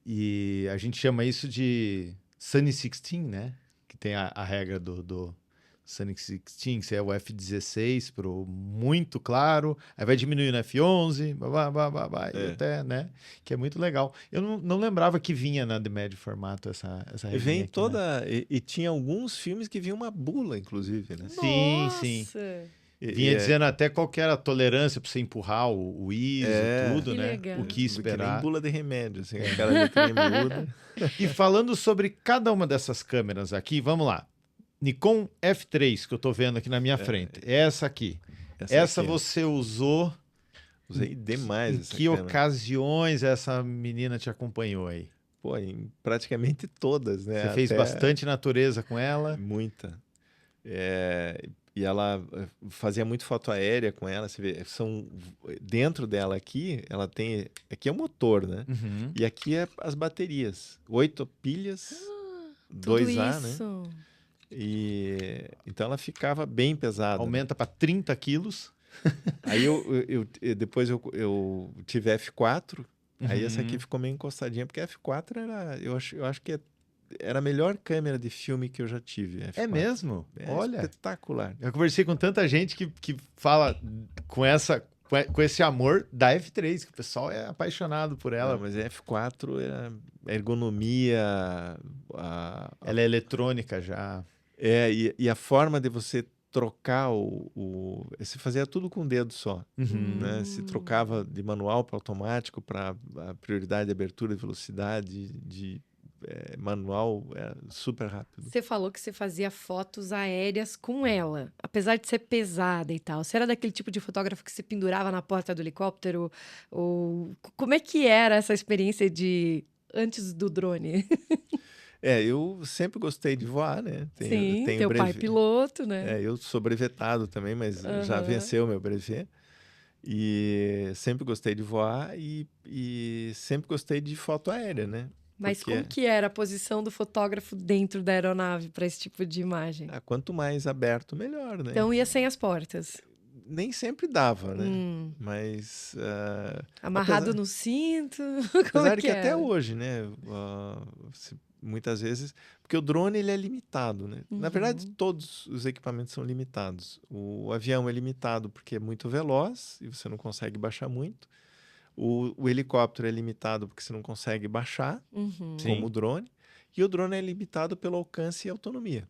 E a gente chama isso de Sunny 16, né? Que tem a regra do Sonic 16, que é o F16 pro muito claro, aí vai diminuindo no F11, e até, né? Que é muito legal. Eu não lembrava que vinha na The Médio formato essa E revinha vem aqui, toda. E tinha alguns filmes que vinha uma bula, inclusive, né? Sim, sim. Nossa! Vinha dizendo até qual que era a tolerância para você empurrar o ISO, tudo, Que né? legal. O que Que nem esperar. bula de remédio, assim, aquela letrinha miúda. E falando sobre cada uma dessas câmeras aqui, vamos lá. Nikon F3, que eu tô vendo aqui na minha frente. Essa aqui. Essa aqui, você usou usei demais em essa que câmera. ocasiões essa menina te acompanhou aí? Pô, em praticamente todas, né? Você fez bastante natureza com ela? Muita. E ela fazia muito foto aérea com ela. Você vê, dentro dela aqui, ela tem. Aqui é o motor, né? Uhum. E aqui é as baterias. 8 pilhas, Tudo 2A, né? isso. Então ela ficava bem pesada. Aumenta para 30 quilos. Aí depois eu tive F4. Aí essa aqui Uhum. ficou meio encostadinha, porque a F4 eu acho que era a melhor câmera de filme que eu já tive. É F4. mesmo? É Olha, espetacular. eu conversei com tanta gente que fala com esse amor da F3, que o pessoal é apaixonado por ela. Não, mas a F4, a ergonomia, Ela é eletrônica já. e a forma de você trocar você fazia tudo com o dedo só. Uhum. Né? Se trocava de manual para automático, para a prioridade de abertura de velocidade, de manual, super rápido. Você falou que você fazia fotos aéreas com ela, apesar de ser pesada e tal. Você era daquele tipo de fotógrafo que se pendurava na porta do helicóptero? Ou como é que era essa experiência de antes do drone? Eu sempre gostei de voar, né? Sim, teu pai piloto, né? Eu sou brevetado também, mas já venceu meu brevet. E sempre gostei de voar e sempre gostei de foto aérea, né? Mas Porque como que era a posição do fotógrafo dentro da aeronave para esse tipo de imagem? quanto mais aberto, melhor, né? Então ia sem as portas. Nem sempre dava, né? Mas Amarrado no cinto? Como apesar é de que que até era? hoje, né? Muitas vezes, porque o drone ele é limitado, né? Na verdade, todos os equipamentos são limitados. O avião é limitado porque é muito veloz e você não consegue baixar muito. O helicóptero é limitado porque você não consegue baixar, como o drone. E o drone é limitado pelo alcance e autonomia.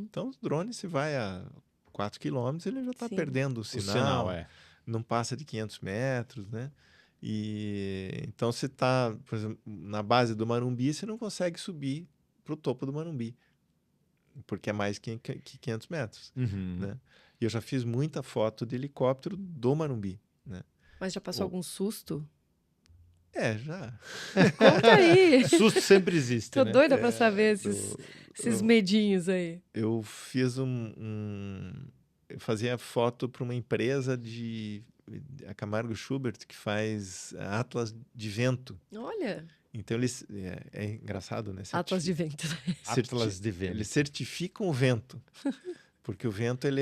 Então, o drone, se vai a 4 km, ele já está perdendo o sinal. Não passa de 500 metros, né? Então, você está, por exemplo, na base do Marumbi, você não consegue subir para o topo do Marumbi, porque é mais que 500 metros. Né? E eu já fiz muita foto de helicóptero do Marumbi, né? Mas já passou algum susto? Já. Conta aí! Susto sempre existe, Tô né? doida pra saber esses medinhos aí. Eu fiz eu fazia foto para uma empresa a Camargo Schubert, que faz atlas de vento. Olha! Então, eles... É engraçado, né? Atlas de vento. Atlas de vento. Eles certificam o vento. Porque o vento, ele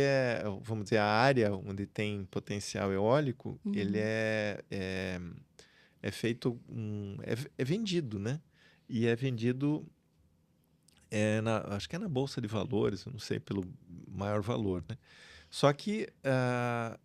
vamos dizer, a área onde tem potencial eólico, ele é feito... É vendido, né? E é vendido... acho que é na Bolsa de Valores, eu não sei, pelo maior valor, né? Só que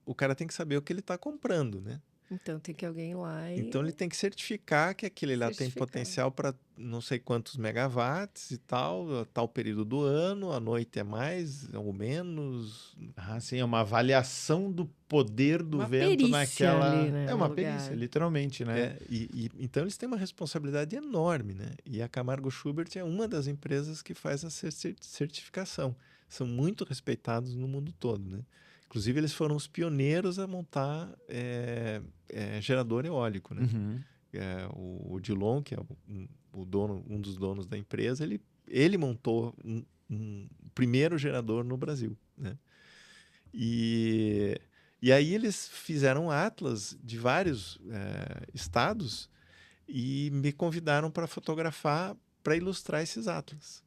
o cara tem que saber o que ele está comprando, né? Então tem que alguém ir lá e... Então ele tem que certificar que aquele lá tem potencial para não sei quantos megawatts e tal período do ano, à noite é mais ou menos. Sim, é uma avaliação do poder do vento naquela... ali, né, É uma no perícia, lugar. literalmente, né? Então eles têm uma responsabilidade enorme, né? E a Camargo Schubert é uma das empresas que faz essa certificação. São muito respeitados no mundo todo, né? Inclusive, eles foram os pioneiros a montar gerador eólico, né? O Odilon, que é um dos donos da empresa, ele montou o primeiro gerador no Brasil, né? E aí eles fizeram atlas de vários estados e me convidaram para fotografar, para ilustrar esses atlas.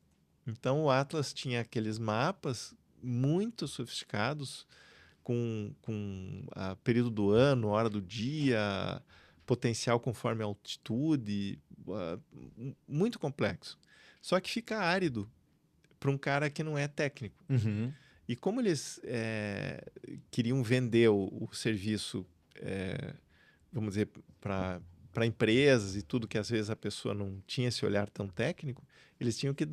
Então, o atlas tinha aqueles mapas muito sofisticados, com período do ano, hora do dia, potencial conforme a altitude, muito complexo. Só que fica árido para um cara que não é técnico. E como eles queriam vender o serviço, vamos dizer, para empresas e tudo, que às vezes a pessoa não tinha esse olhar tão técnico, eles tinham que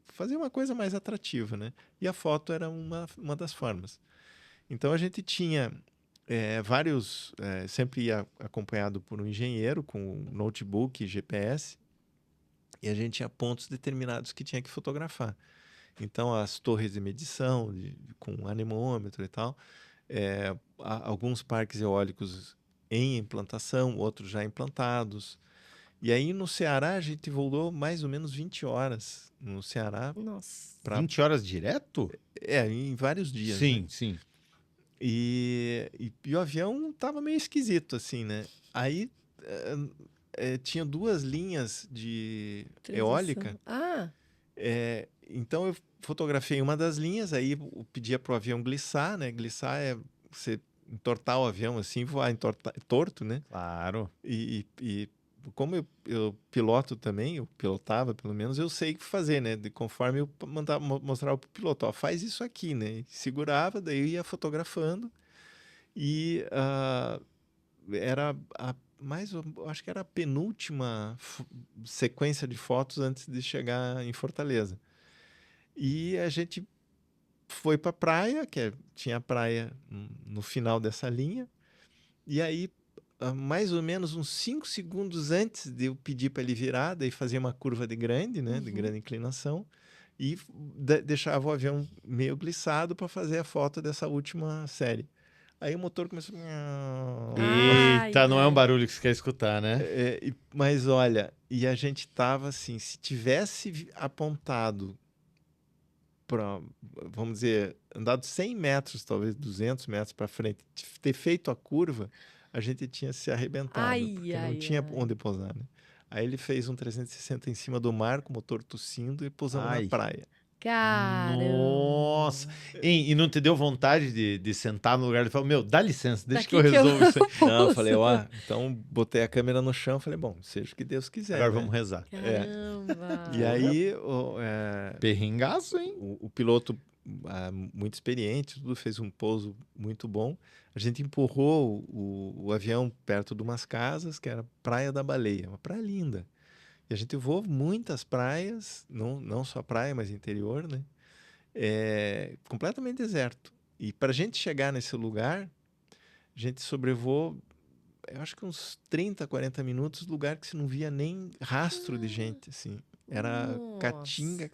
fazer uma coisa mais atrativa, né? E a foto era uma das formas. Então a gente tinha sempre ia acompanhado por um engenheiro com notebook, GPS, e a gente tinha pontos determinados que tinha que fotografar. Então as torres de medição com anemômetro e tal, alguns parques eólicos em implantação, outros já implantados. E aí no Ceará a gente voltou mais ou menos 20 horas no Ceará. Nossa. 20 horas direto? Em vários dias. Sim, né? sim. E o avião tava meio esquisito, assim, né? Aí tinha 2 linhas de eólica. Então eu fotografei uma das linhas, aí eu pedia pro avião glissar, né? Glissar é você entortar o avião assim, voar torto, né? Claro. E como eu piloto também, eu pilotava pelo menos, eu sei o que fazer, né? Conforme eu mostrava pro piloto, ó, faz isso aqui, né? E segurava, daí eu ia fotografando e era acho que era a penúltima sequência de fotos antes de chegar em Fortaleza. E a gente foi para a praia, tinha a praia no final dessa linha, e aí mais ou menos uns 5 segundos antes de eu pedir para ele virar, daí fazia uma curva de grande, né, de grande inclinação, e deixava o avião meio glissado para fazer a foto dessa última série. Aí o motor começou... Eita, não é um barulho que você quer escutar, né? Mas olha, e a gente tava assim, se tivesse apontado para, vamos dizer, andado 100 metros, talvez 200 metros para frente, ter feito a curva, a gente tinha se arrebentado, porque não tinha onde pousar, né? Aí ele fez um 360 em cima do mar, com o motor tossindo, e pousamos na praia. Caramba! Nossa! E não te deu vontade de sentar no lugar e falar, dá licença, deixa que eu resolvo isso aí. Não, eu falei, então botei a câmera no chão, falei, bom, seja o que Deus quiser. Agora né? Vamos rezar. Caramba! E aí... Perrengaço, hein? O piloto, muito experiente, tudo, fez um pouso muito bom. A gente empurrou o avião perto de umas casas, que era Praia da Baleia, uma praia linda. E a gente voou muitas praias, não só praia, mas interior, né? Completamente deserto. E para a gente chegar nesse lugar, a gente sobrevoou, eu acho que uns 30, 40 minutos, lugar que você não via nem rastro de gente, assim. Era caatinga,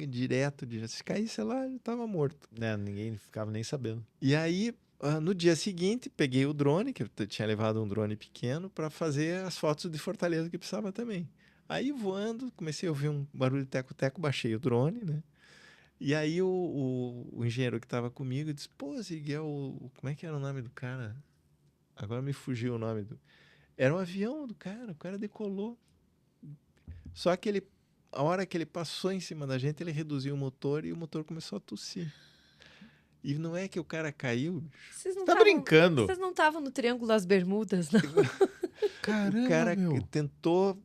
direto. Se caísse lá, ele estava morto. Ninguém ficava nem sabendo. E aí, no dia seguinte, peguei o drone, que eu tinha levado um drone pequeno, para fazer as fotos de Fortaleza que precisava também. Aí, voando, comecei a ouvir um barulho de teco-teco, baixei o drone, né? E aí, o engenheiro que estava comigo disse, pô, Ziguel, como é que era o nome do cara? Agora me fugiu o nome do... Era um avião do cara, o cara decolou. Só que a hora que ele passou em cima da gente, ele reduziu o motor e o motor começou a tossir. E não é que o cara caiu. Vocês não brincando? Vocês não estavam no Triângulo das Bermudas, não? Caramba, o cara tentou,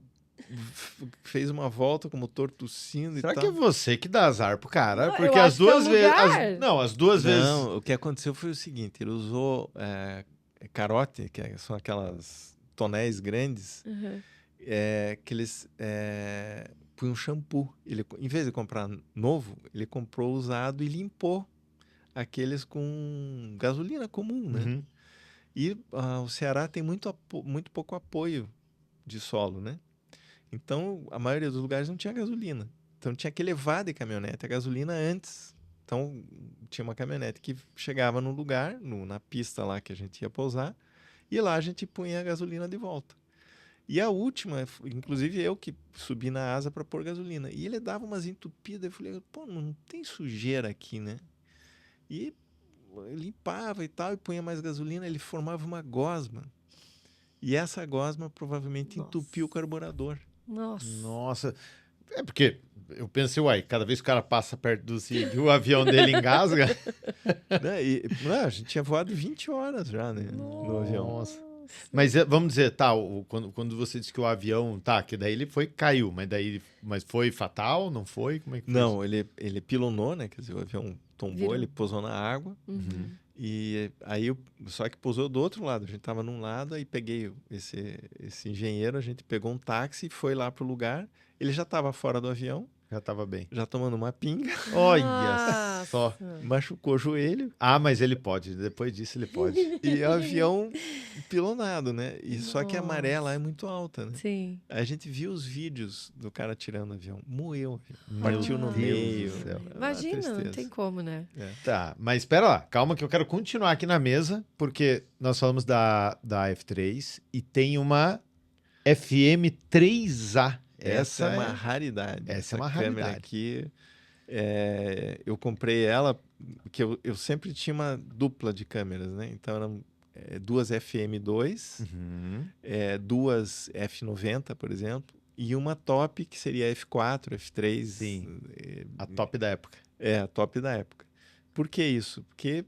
fez uma volta com o motor tossindo. Será e tal. que é você que dá azar pro cara? Não, Porque eu as acho que é duas o vezes... lugar. As duas vezes... Não, o que aconteceu foi o seguinte, ele usou carote, que são aquelas tonéis grandes, que eles põem um shampoo. Ele, em vez de comprar novo, ele comprou usado e limpou aqueles com gasolina comum, né? Uhum. E o Ceará tem muito pouco apoio de solo, né? Então, a maioria dos lugares não tinha gasolina. Então, tinha que levar de caminhonete a gasolina antes. Então, tinha uma caminhonete que chegava no lugar, na pista lá que a gente ia pousar, e lá a gente punha a gasolina de volta. E a última, inclusive eu que subi na asa para pôr gasolina. E ele dava umas entupidas. Eu falei, pô, não tem sujeira aqui, né? E limpava e tal, e punha mais gasolina. Ele formava uma gosma. E essa gosma provavelmente entupiu o carburador. Nossa. É porque eu pensei, cada vez que o cara passa perto do Zig, o avião dele engasga. A gente tinha voado 20 horas já, né? No avião. Nossa. Mas vamos dizer, tá, quando você disse que o avião, tá, que daí ele caiu, mas foi fatal, não foi? Como é que foi Não, ele pilonou, né? Quer dizer, o avião tombou, Virou. ele pousou na água. Uhum. E aí, só que pousou do outro lado. A gente tava num lado, aí peguei esse engenheiro, a gente pegou um táxi, foi lá pro lugar. Ele já estava fora do avião, Já tava bem. já tomando uma pinga, Olha só. Nossa. machucou o joelho Ah, mas ele pode, depois disso ele pode. e o avião pilonado, né? E só que a maré lá é muito alta, né? Sim. Aí a gente viu os vídeos do cara tirando o avião. Moeu o avião. Meu Partiu no Deus meio. do céu. É uma Imagina, não tristeza. tem como, né? Tá, mas espera lá, calma que eu quero continuar aqui na mesa, porque nós falamos da F3 e tem uma FM3A. Essa é uma raridade. essa é uma câmera raridade. aqui, eu comprei ela, porque eu sempre tinha uma dupla de câmeras, né? Então eram duas FM2, Uhum. duas F90, por exemplo, e uma top, que seria F4, F3. Sim. A top da época. A top da época. Por que isso? Porque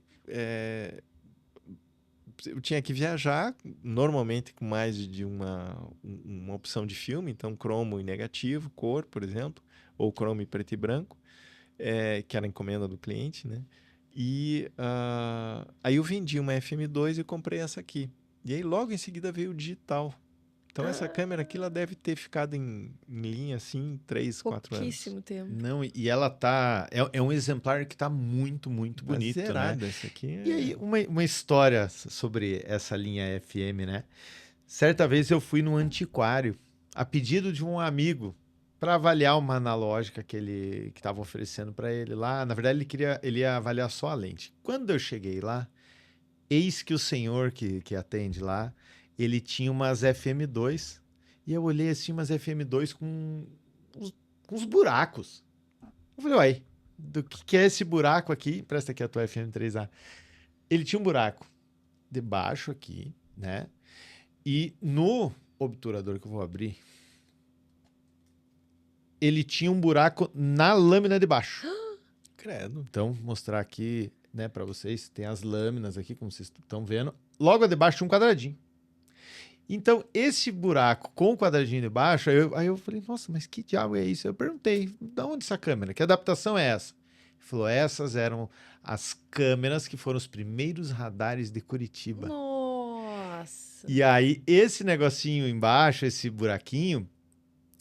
eu tinha que viajar, normalmente com mais de uma opção de filme, então cromo e negativo, cor, por exemplo, ou cromo e preto e branco, que era a encomenda do cliente, né? E aí eu vendi uma FM2 e comprei essa aqui. E aí logo em seguida veio o digital. Então essa câmera aqui ela deve ter ficado em linha assim 3, 4 anos. Pouquíssimo tempo. Não, e ela tá. É um exemplar que tá muito, muito Tá bonito, zerada, né? essa aqui E aí, uma história sobre essa linha FM, né? Certa vez eu fui num antiquário, a pedido de um amigo, para avaliar uma analógica que estava oferecendo para ele lá. Na verdade, ele ia avaliar só a lente. Quando eu cheguei lá, eis que o senhor que atende lá, ele tinha umas FM2, e eu olhei assim, umas FM2 com uns buracos. Eu falei, uai, do que é esse buraco aqui? Presta aqui a tua FM3A. Ele tinha um buraco debaixo aqui, né? E no obturador que eu vou abrir, ele tinha um buraco na lâmina de baixo. Credo. Então, vou mostrar aqui, né, para vocês. Tem as lâminas aqui, como vocês estão vendo. Logo debaixo tinha um quadradinho. Então, esse buraco com o quadradinho de baixo, aí eu falei, nossa, mas que diabo é isso? Eu perguntei, de onde essa câmera? Que adaptação é essa? Ele falou, essas eram as câmeras que foram os primeiros radares de Curitiba. Nossa. E aí, esse negocinho embaixo, esse buraquinho,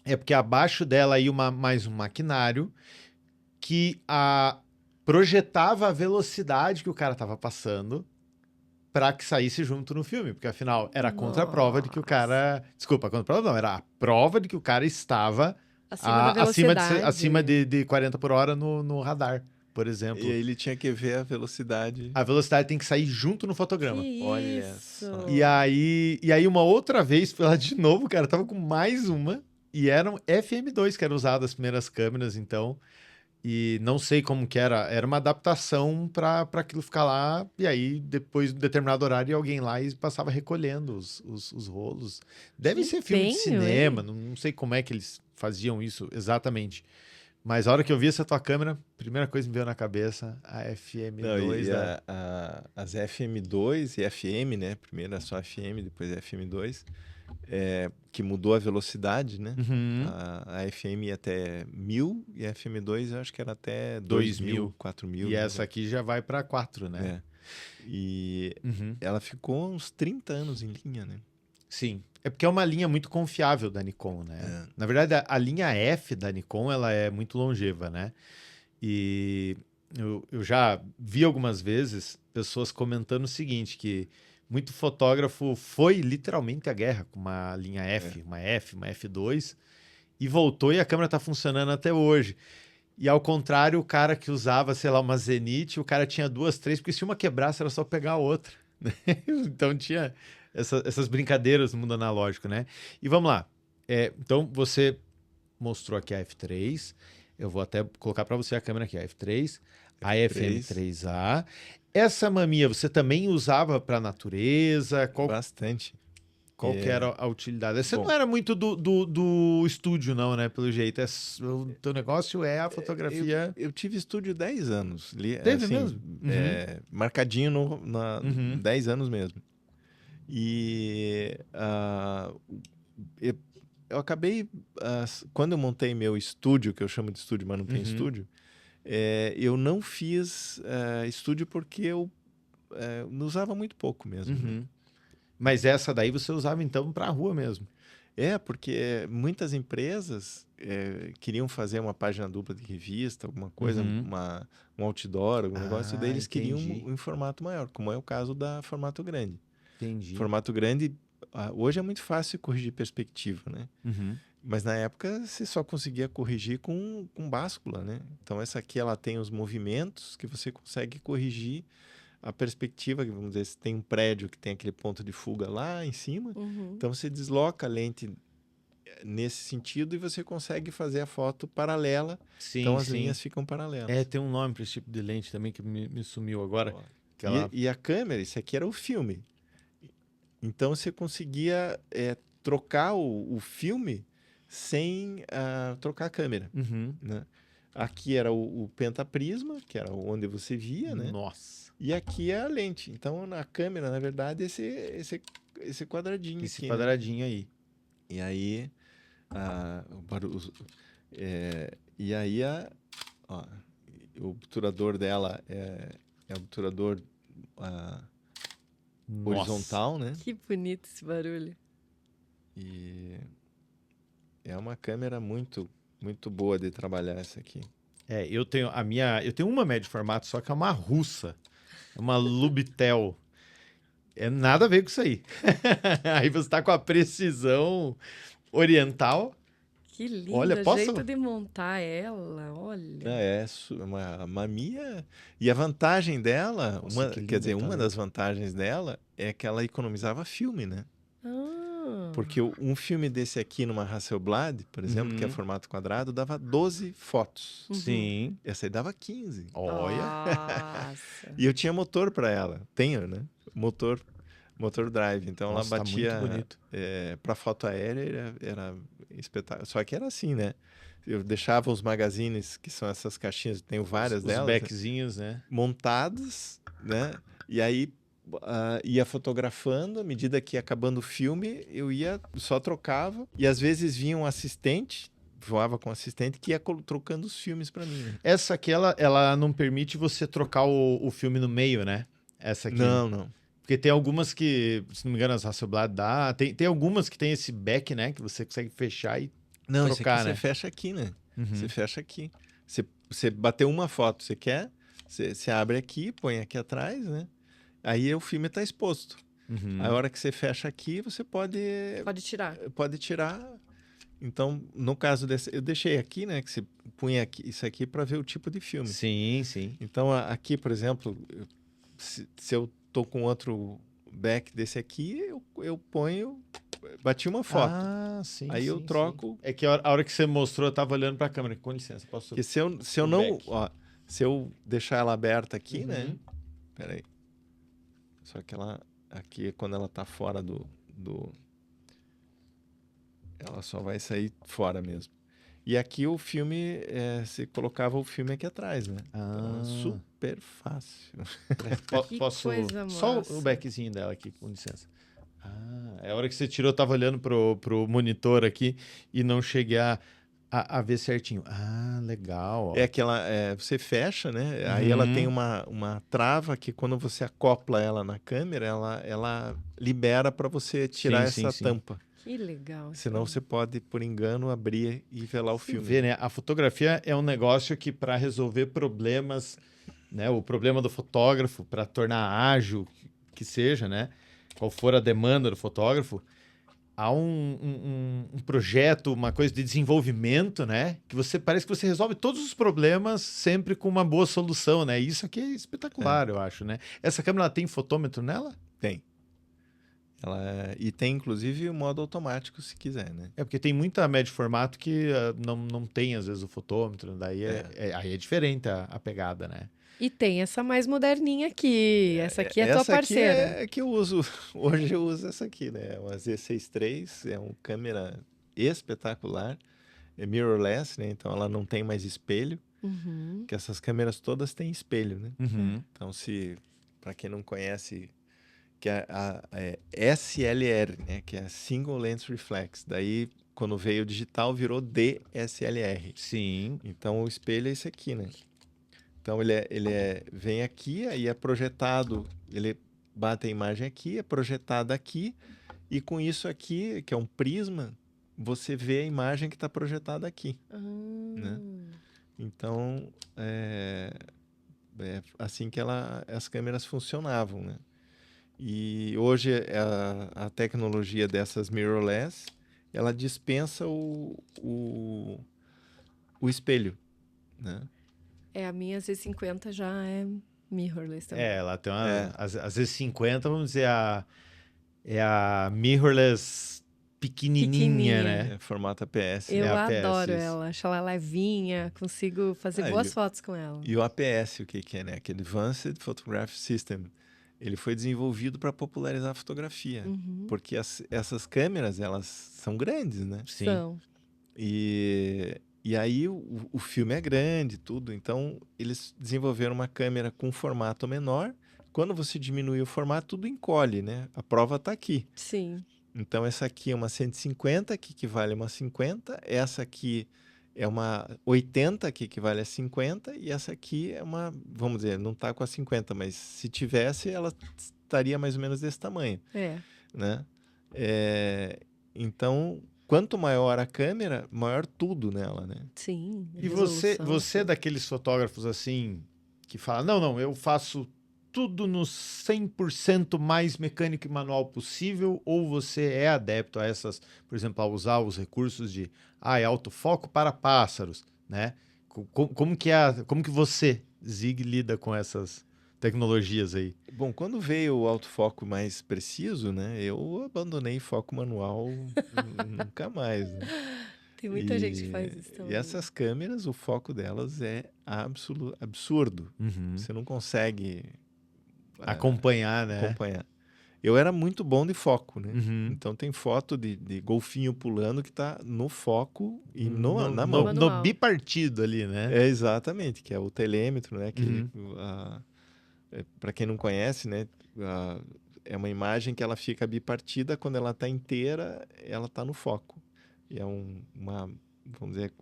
é porque abaixo dela ia mais um maquinário que projetava a velocidade que o cara estava passando para que saísse junto no filme, porque afinal era contra a prova de que o cara... Desculpa, contra a prova não, era a prova de que o cara estava Acima da velocidade. acima de 40 por hora no radar, por exemplo. E aí ele tinha que ver a velocidade. A velocidade tem que sair junto no fotograma. Que Olha isso. só. E aí uma outra vez, foi lá de novo, cara, tava com mais uma, e eram FM2 que eram usadas as primeiras câmeras, então, e não sei como que era uma adaptação para aquilo ficar lá, e aí depois de um determinado horário ia alguém lá e passava recolhendo os rolos. Deve Que ser filme de empenho, cinema, hein? não sei como é que eles faziam isso exatamente. Mas a hora que eu vi essa tua câmera, a primeira coisa que me veio na cabeça, a FM2 Não, e da... as FM2 e FM, né? Primeiro era só FM, depois FM2, que mudou a velocidade, né? Uhum. A FM ia até 1000 e a FM2 eu acho que era até 2000, 2000, 4000. E essa aqui já vai para 4, né? E Uhum. ela ficou uns 30 anos em linha, né? Sim. É porque é uma linha muito confiável da Nikon, né? Na verdade, a linha F da Nikon, ela é muito longeva, né? E eu já vi algumas vezes pessoas comentando o seguinte, que muito fotógrafo foi literalmente à guerra com uma linha F, uma F2, e voltou e a câmera tá funcionando até hoje. E ao contrário, o cara que usava, sei lá, uma Zenith, o cara tinha 2, 3, porque se uma quebrasse era só pegar a outra. Né? Então tinha essas brincadeiras no mundo analógico, né? E vamos lá. Então você mostrou aqui a F3, eu vou até colocar para você a câmera aqui, a F3, a FM3A. Essa mamia você também usava para natureza? Bastante. Qual que era a utilidade? Você Bom, não era muito do estúdio, não, né? Pelo jeito. O teu negócio é a fotografia. Eu tive estúdio 10 anos. Teve assim, mesmo? Marcadinho 10 anos mesmo. E eu, eu acabei, quando eu montei meu estúdio, que eu chamo de estúdio, mas não tem estúdio, eu não fiz estúdio porque eu não usava muito pouco mesmo. Né? Mas essa daí você usava então para a rua mesmo. Porque muitas empresas queriam fazer uma página dupla de revista, alguma coisa, um outdoor, algum negócio, e daí eles queriam em formato maior, como é o caso da Formato Grande. Entendi. Formato Grande, hoje é muito fácil corrigir perspectiva, né? Mas na época você só conseguia corrigir com báscula, né? Então essa aqui ela tem os movimentos que você consegue corrigir a perspectiva, vamos dizer, se tem um prédio que tem aquele ponto de fuga lá em cima, então você desloca a lente nesse sentido e você consegue fazer a foto paralela, então as linhas ficam paralelas. Tem um nome para esse tipo de lente também que me sumiu agora. E a câmera, esse aqui era o filme. Então você conseguia trocar o filme sem trocar a câmera. Né? Aqui era o pentaprisma, que era onde você via, né? Nossa! E aqui é a lente. Então, na câmera, na verdade, esse quadradinho esse aqui, quadradinho né? aí. E aí, o obturador dela é obturador horizontal, né? Que bonito esse barulho. E é uma câmera muito, muito boa de trabalhar essa aqui. Eu tenho uma média formato, só que é uma russa. É uma Lubitel. Nada a ver com isso aí. Aí você tá com a precisão oriental. Que lindo, olha, jeito de montar ela, olha. É uma minha... E a vantagem dela, uma das vantagens dela é que ela economizava filme, né? Porque um filme desse aqui numa Hasselblad, por exemplo, que é formato quadrado, dava 12 fotos. Sim. Essa aí dava 15. Olha! E eu tinha motor para ela. Tenho, né? Motor drive. Então ela batia... Tá muito bonito. Para foto aérea era espetáculo. Só que era assim, né? Eu deixava os magazines, que são essas caixinhas, tenho várias delas. Os backzinhos, né? Montados, né? E aí ia fotografando, à medida que ia acabando o filme, eu só trocava. E às vezes vinha um assistente, voava com um assistente, que ia trocando os filmes para mim. Né? Essa aqui, ela não permite você trocar o filme no meio, né? Essa aqui. Não. Porque tem algumas que, se não me engano, as Hasselblad dá. Tem algumas que tem esse back, né? Que você consegue fechar e trocar, esse aqui né? Você fecha aqui, né? Você fecha aqui. Você bateu uma foto, você quer? Você abre aqui, põe aqui atrás, né? Aí o filme está exposto. A hora que você fecha aqui, você pode tirar. Pode tirar. Então, no caso desse, eu deixei aqui, né? Que você punha isso aqui para ver o tipo de filme. Sim, sim. Então, aqui, por exemplo, se eu tô com outro back desse aqui, eu ponho, bati uma foto. Sim. Aí eu troco. Sim. É que a hora que você mostrou, eu tava olhando para a câmera. Com licença, posso... Porque se eu não... Ó, se eu deixar ela aberta aqui, né? Peraí. Só que ela... Aqui, quando ela tá fora do... Ela só vai sair fora mesmo. E aqui o filme... você colocava o filme aqui atrás, né? Então, é super fácil. Posso... coisa Só massa. o backzinho dela aqui, com licença. A hora que você tirou, eu tava olhando pro monitor aqui e não cheguei a ver certinho. Legal. Ó. É que ela, você fecha, né? Aí ela tem uma trava que quando você acopla ela na câmera, ela libera para você tirar essa tampa. Que legal. Senão você pode, por engano, abrir e velar o filme. Vê, né? A fotografia é um negócio que, para resolver problemas, né? O problema do fotógrafo, para tornar ágil, que seja, né? Qual for a demanda do fotógrafo, há um projeto, uma coisa de desenvolvimento, né? Que parece que você resolve todos os problemas sempre com uma boa solução, né? Isso aqui é espetacular, eu acho, né? Essa câmera, ela tem fotômetro nela? Tem. E tem, inclusive, o modo automático, se quiser, né? Porque tem muita média formato que não tem, às vezes, o fotômetro. Daí aí é diferente a pegada, né? E tem essa mais moderninha aqui. Essa aqui é tua parceira. Essa aqui é que eu uso. Hoje eu uso essa aqui, né? Uma Z6 III, é uma câmera espetacular. É mirrorless, né? Então ela não tem mais espelho. Que essas câmeras todas têm espelho, né? Então, para quem não conhece que é SLR, né? Que é Single Lens Reflex. Daí, quando veio o digital, virou DSLR. Sim. Então, o espelho é esse aqui, né? Então, vem aqui, aí é projetado, ele bate a imagem aqui, é projetada aqui, e com isso aqui, que é um prisma, você vê a imagem que está projetada aqui, né? Então, é assim que as câmeras funcionavam, né? E hoje a tecnologia dessas mirrorless, ela dispensa o espelho, né? A minha Z50 já é mirrorless também. Ela tem É. às vezes 50, vamos dizer, é a mirrorless pequenininha, né? Formato APS. Eu APS, adoro isso. ela, acho ela levinha, consigo fazer boas fotos com ela. E o APS, o que é, né? Que é Advanced Photographic System. Ele foi desenvolvido para popularizar a fotografia. Porque essas câmeras, elas são grandes, né? Sim. São. E aí o filme é grande, tudo. Então, eles desenvolveram uma câmera com formato menor. Quando você diminui o formato, tudo encolhe, né? A prova está aqui. Sim. Então, essa aqui é uma 150, que equivale a uma 50. Essa aqui é uma 80, que equivale a 50. E essa aqui é uma, vamos dizer, não está com a 50, mas se tivesse, ela estaria mais ou menos desse tamanho, né? Então, quanto maior a câmera, maior tudo nela, né? Sim. E você é daqueles fotógrafos assim, que fala, não, eu faço tudo no 100% mais mecânico e manual possível, ou você é adepto a essas, por exemplo, a usar os recursos de autofoco para pássaros, né? Como que você, Zig, lida com essas tecnologias aí? Bom, quando veio o autofoco mais preciso, né? Eu abandonei foco manual nunca mais, né? Tem muita gente que faz isso também. E essas câmeras, o foco delas é absurdo. Você não consegue acompanhar, né? acompanhar. Eu era muito bom de foco, né? Uhum. Então tem foto de golfinho pulando que tá no foco e na mão. Manual. No bipartido ali, né? Exatamente, que é o telêmetro, né? Que para quem não conhece, né? É uma imagem que ela fica bipartida, quando ela está inteira, ela está no foco. E é vamos dizer,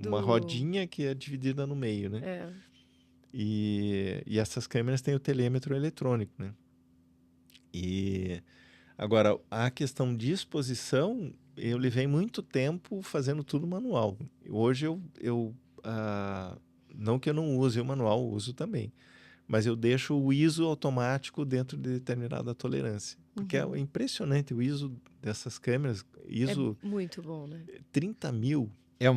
uma rodinha que é dividida no meio, né? E essas câmeras têm o telêmetro eletrônico, né? E agora, a questão de exposição, eu levei muito tempo fazendo tudo manual. Hoje não que eu não use o manual, uso também. Mas eu deixo o ISO automático dentro de determinada tolerância. Porque é impressionante o ISO dessas câmeras. ISO é muito bom, né? 30 mil. E é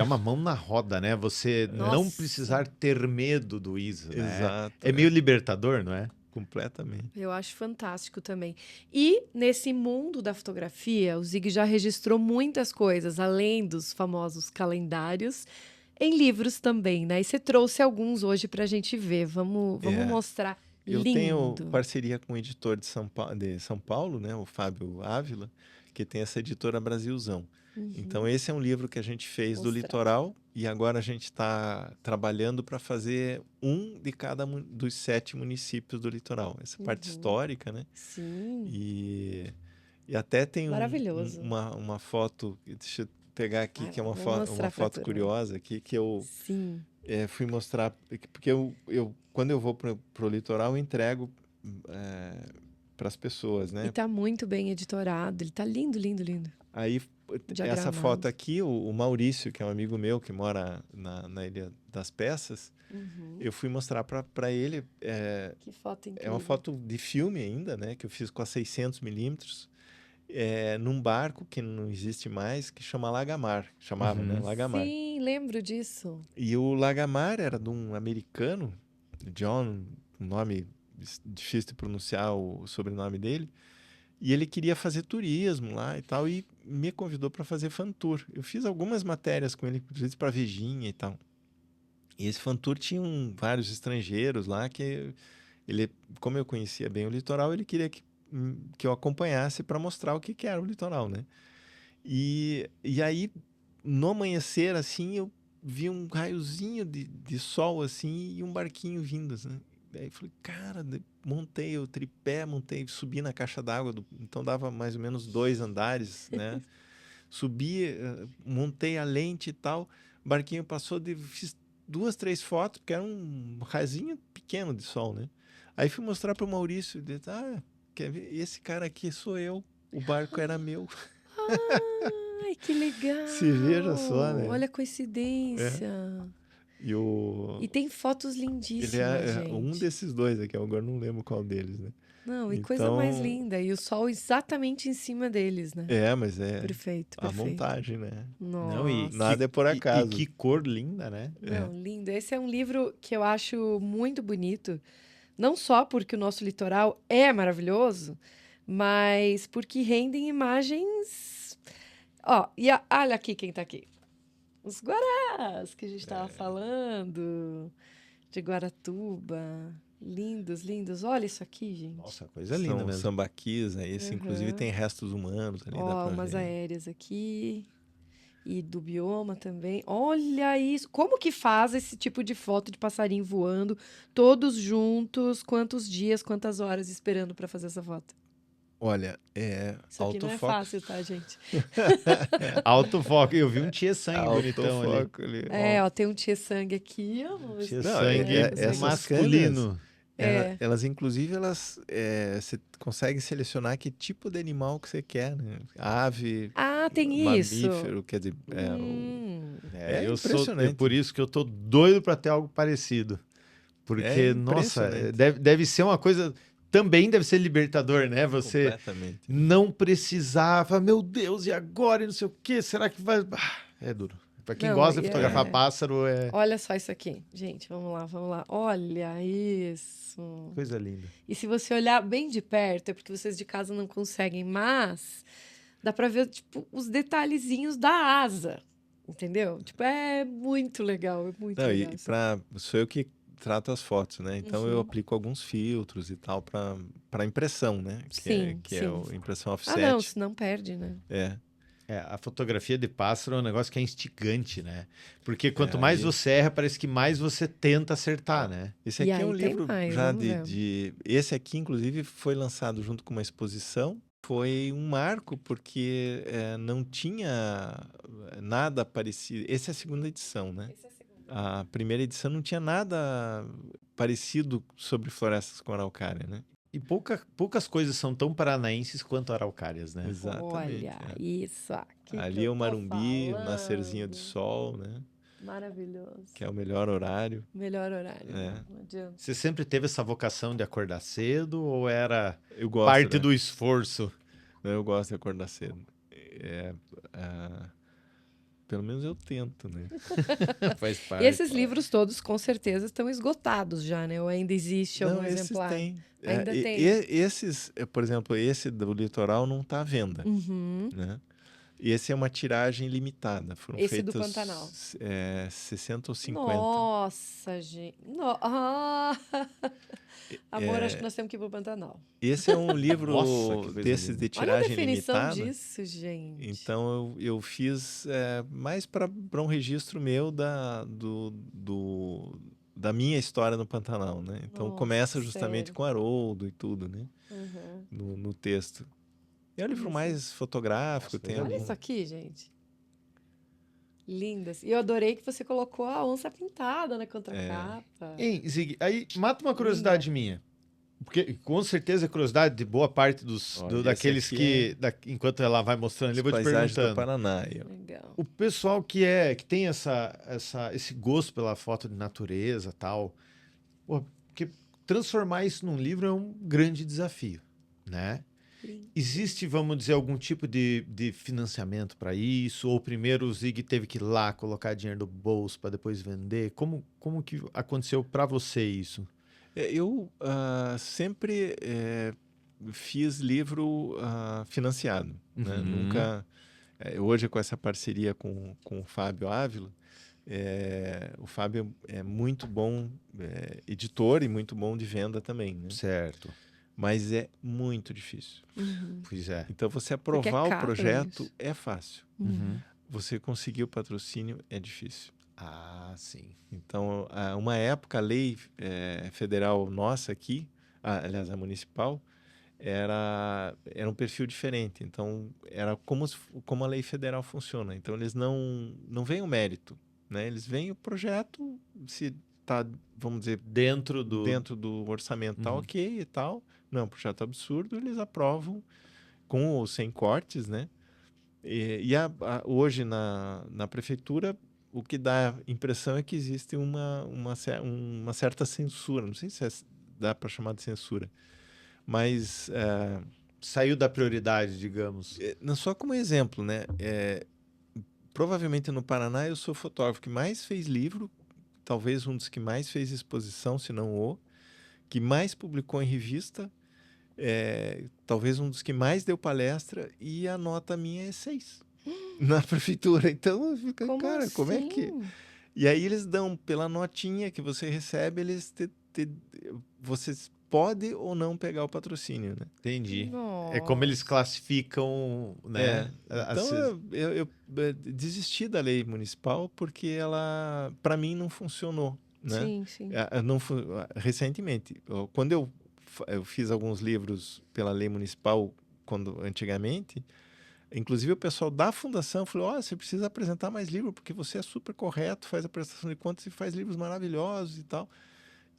uma mão na roda, né? Você não precisar ter medo do ISO, né? Exato. É meio libertador, não é? Completamente. Eu acho fantástico também. E nesse mundo da fotografia, o Zig já registrou muitas coisas, além dos famosos calendários, em livros também, né? E você trouxe alguns hoje pra gente ver. Vamos mostrar. Eu Lindo. tenho parceria com o editor de São Paulo, né? O Fábio Ávila, que tem essa editora Brasilzão. Então, esse é um livro que a gente fez do litoral e agora a gente está trabalhando para fazer um de cada dos 7 municípios do litoral. Essa parte histórica, né? Sim. E até tem uma foto, deixa eu pegar aqui, que é uma foto curiosa aqui, que eu fui mostrar, porque quando eu vou para o litoral, eu entrego para as pessoas, né? E tá muito bem editorado, ele tá lindo, lindo, lindo. Aí, essa foto aqui, o Maurício, que é um amigo meu que mora na Ilha das Peças, eu fui mostrar para ele. Que foto incrível. É uma foto de filme ainda, né? Que eu fiz com a 600mm, num barco que não existe mais, que chama Lagamar. Chamava, né? Lagamar. Sim, lembro disso. E o Lagamar era de um americano, John, um nome difícil de pronunciar o sobrenome dele. E ele queria fazer turismo lá e tal, e me convidou para fazer fan tour. Eu fiz algumas matérias com ele, inclusive para Vejinha e tal. E esse fan tour tinha vários estrangeiros lá, que ele, como eu conhecia bem o litoral, ele queria que eu acompanhasse para mostrar o que era o litoral, né? E aí, no amanhecer, assim, eu vi um raiozinho de sol, assim, e um barquinho vindo, assim. Aí eu falei, cara, montei o tripé, subi na caixa d'água, então dava mais ou menos 2 andares, né? Subi, montei a lente e tal, o barquinho passou, fiz 2, 3 fotos, porque era um rasinho pequeno de sol, né? Aí fui mostrar para o Maurício, ele disse, quer ver? Esse cara aqui sou eu, o barco era meu. Ai, que legal! Se veja só, né? Olha a coincidência. E E tem fotos ele lindíssimas, é gente. um desses dois aqui, eu agora não lembro qual deles, né? Não, e Então, coisa mais linda. E o sol exatamente em cima deles, né? mas é Perfeito, a perfeito. montagem, né? Não, e Nossa. Nada é por acaso. E que cor linda, né? Não, lindo. Esse é um livro que eu acho muito bonito. Não só porque o nosso litoral é maravilhoso, mas porque rendem imagens. Ó, olha aqui quem tá aqui. Os guarás que a gente estava falando, de Guaratuba. Lindos, lindos. Olha isso aqui, gente. Nossa, coisa linda São mesmo. sambaquis, né? Esse, inclusive, Uhum. tem restos humanos ali, dá Ó, pra umas ver. aéreas aqui. E do bioma também. Olha isso. Como que faz esse tipo de foto de passarinho voando, todos juntos? Quantos dias, quantas horas esperando para fazer essa foto? Olha, Isso aqui não é autofoco. fácil, tá, gente? Autofoco. Eu vi um tia sangue bonitão ali. Autofoco ali. É, ó, tem um tia sangue aqui, ó. Vamos ver Tia se- Não, sangue essas masculino. Elas, inclusive, você consegue selecionar que tipo de animal que você quer, né? Ave, Ah, tem isso. mamífero, quer dizer, É Eu sou, impressionante. por isso que eu tô doido para ter algo parecido. Porque, nossa, impressionante. deve ser uma coisa. Também deve ser libertador, né? Você Completamente. não precisava, meu Deus, e agora? E não sei o quê. Será que vai. É duro. Para quem Não, gosta de e fotografar pássaro, é Olha só isso aqui. Gente, vamos lá, vamos lá. Olha isso. coisa linda. E se você olhar bem de perto, é porque vocês de casa não conseguem, mas dá pra ver, tipo, os detalhezinhos da asa. Entendeu? Tipo, é muito legal, é muito Não, legal. e sou eu que trato as fotos, né? Então eu aplico alguns filtros e tal para impressão, né? Sim, que é sim. a impressão Ah, offset. não, senão perde, né? A fotografia de pássaro é um negócio que é instigante, né? Porque quanto É, mais aí- você erra, parece que mais você tenta acertar, né? Esse E aqui é um aí tem livro mais, já vamos ver. Esse aqui, inclusive, foi lançado junto com uma exposição. Foi um marco porque não tinha nada parecido. Essa é a segunda edição, né? A primeira edição não tinha nada parecido sobre florestas com araucária, né? E poucas coisas são tão paranaenses quanto araucárias, né? Exatamente. Olha, isso aqui que Ali é eu o tô Marumbi, o nascerzinho de falando. sol, né? Maravilhoso. Que é o melhor horário. Melhor horário, É. não adianta. Você sempre teve essa vocação de acordar cedo ou era Eu gosto, parte né? do esforço? Eu gosto de acordar cedo. Pelo menos eu tento, né? Faz E parte. esses livros todos, com certeza, estão esgotados já, né? Ou ainda existe algum Não, esses exemplar? tem. Ainda tem. Esses, por exemplo, esse do litoral não está à venda, Uhum. né? E esse é uma tiragem limitada. Foram Esse do feitos Pantanal. 60 ou 50. Nossa, gente. Amor, acho que nós temos que ir pro Pantanal. Esse é um livro Nossa, que coisa desses linda. de Olha a tiragem definição limitada. disso, gente. Então eu fiz mais para um registro meu da minha história no Pantanal, né? Então Nossa, começa justamente sério. com Haroldo e tudo, né? Uhum. No texto. É um livro Isso. mais fotográfico, Nossa, tem coisa Olha algum... isso aqui, gente. Lindas. E eu adorei que você colocou a onça pintada na contracapa. Hein, Zig, aí mata uma curiosidade minha. Porque com certeza é curiosidade de boa parte Olha, esse daqueles aqui que, enquanto ela vai mostrando ali, eu vou te Paisagens do perguntando. Paraná. aí, ó. Legal. O pessoal que tem esse gosto pela foto de natureza e tal, porque transformar isso num livro é um grande desafio, né? Sim. Existe, vamos dizer, algum tipo de financiamento para isso? Ou primeiro o Zig teve que ir lá colocar dinheiro no bolso para depois vender? Como que aconteceu para você isso? Eu sempre fiz livro financiado, né? Uhum. Nunca... hoje, com essa parceria com o Fábio Ávila, o Fábio é muito bom editor e muito bom de venda também, né? Certo. Mas é muito difícil. Uhum. Pois é. Então, você Porque é aprovar o caro projeto isso. é fácil. Uhum. Você conseguir o patrocínio é difícil. Ah, sim. Então, uma época, a lei federal nossa aqui, aliás, a municipal, era um perfil diferente. Então, era como a lei federal funciona. Então, eles não veem o mérito, né? Eles veem o projeto, se está, vamos dizer, Dentro do orçamento, tá ok e tal. Não, projeto absurdo, eles aprovam com ou sem cortes, né? E hoje, na prefeitura, o que dá a impressão é que existe uma certa censura. Não sei se dá para chamar de censura, mas saiu da prioridade, digamos. não só como exemplo, né? Provavelmente no Paraná eu sou o fotógrafo que mais fez livro, talvez um dos que mais fez exposição, se não o que mais publicou em revista, talvez um dos que mais deu palestra, e a nota minha é 6 na prefeitura. Então, fica, cara, assim? como é que... E aí eles dão, pela notinha que você recebe, eles você pode ou não pegar o patrocínio, né? Entendi. Nossa. É como eles classificam, né? Então, eu desisti da lei municipal porque ela, para mim, não funcionou, né? Sim, sim. Recentemente, quando eu fiz alguns livros pela lei municipal, antigamente, inclusive o pessoal da fundação falou: você precisa apresentar mais livro porque você é super correto, faz a prestação de contas e faz livros maravilhosos e tal.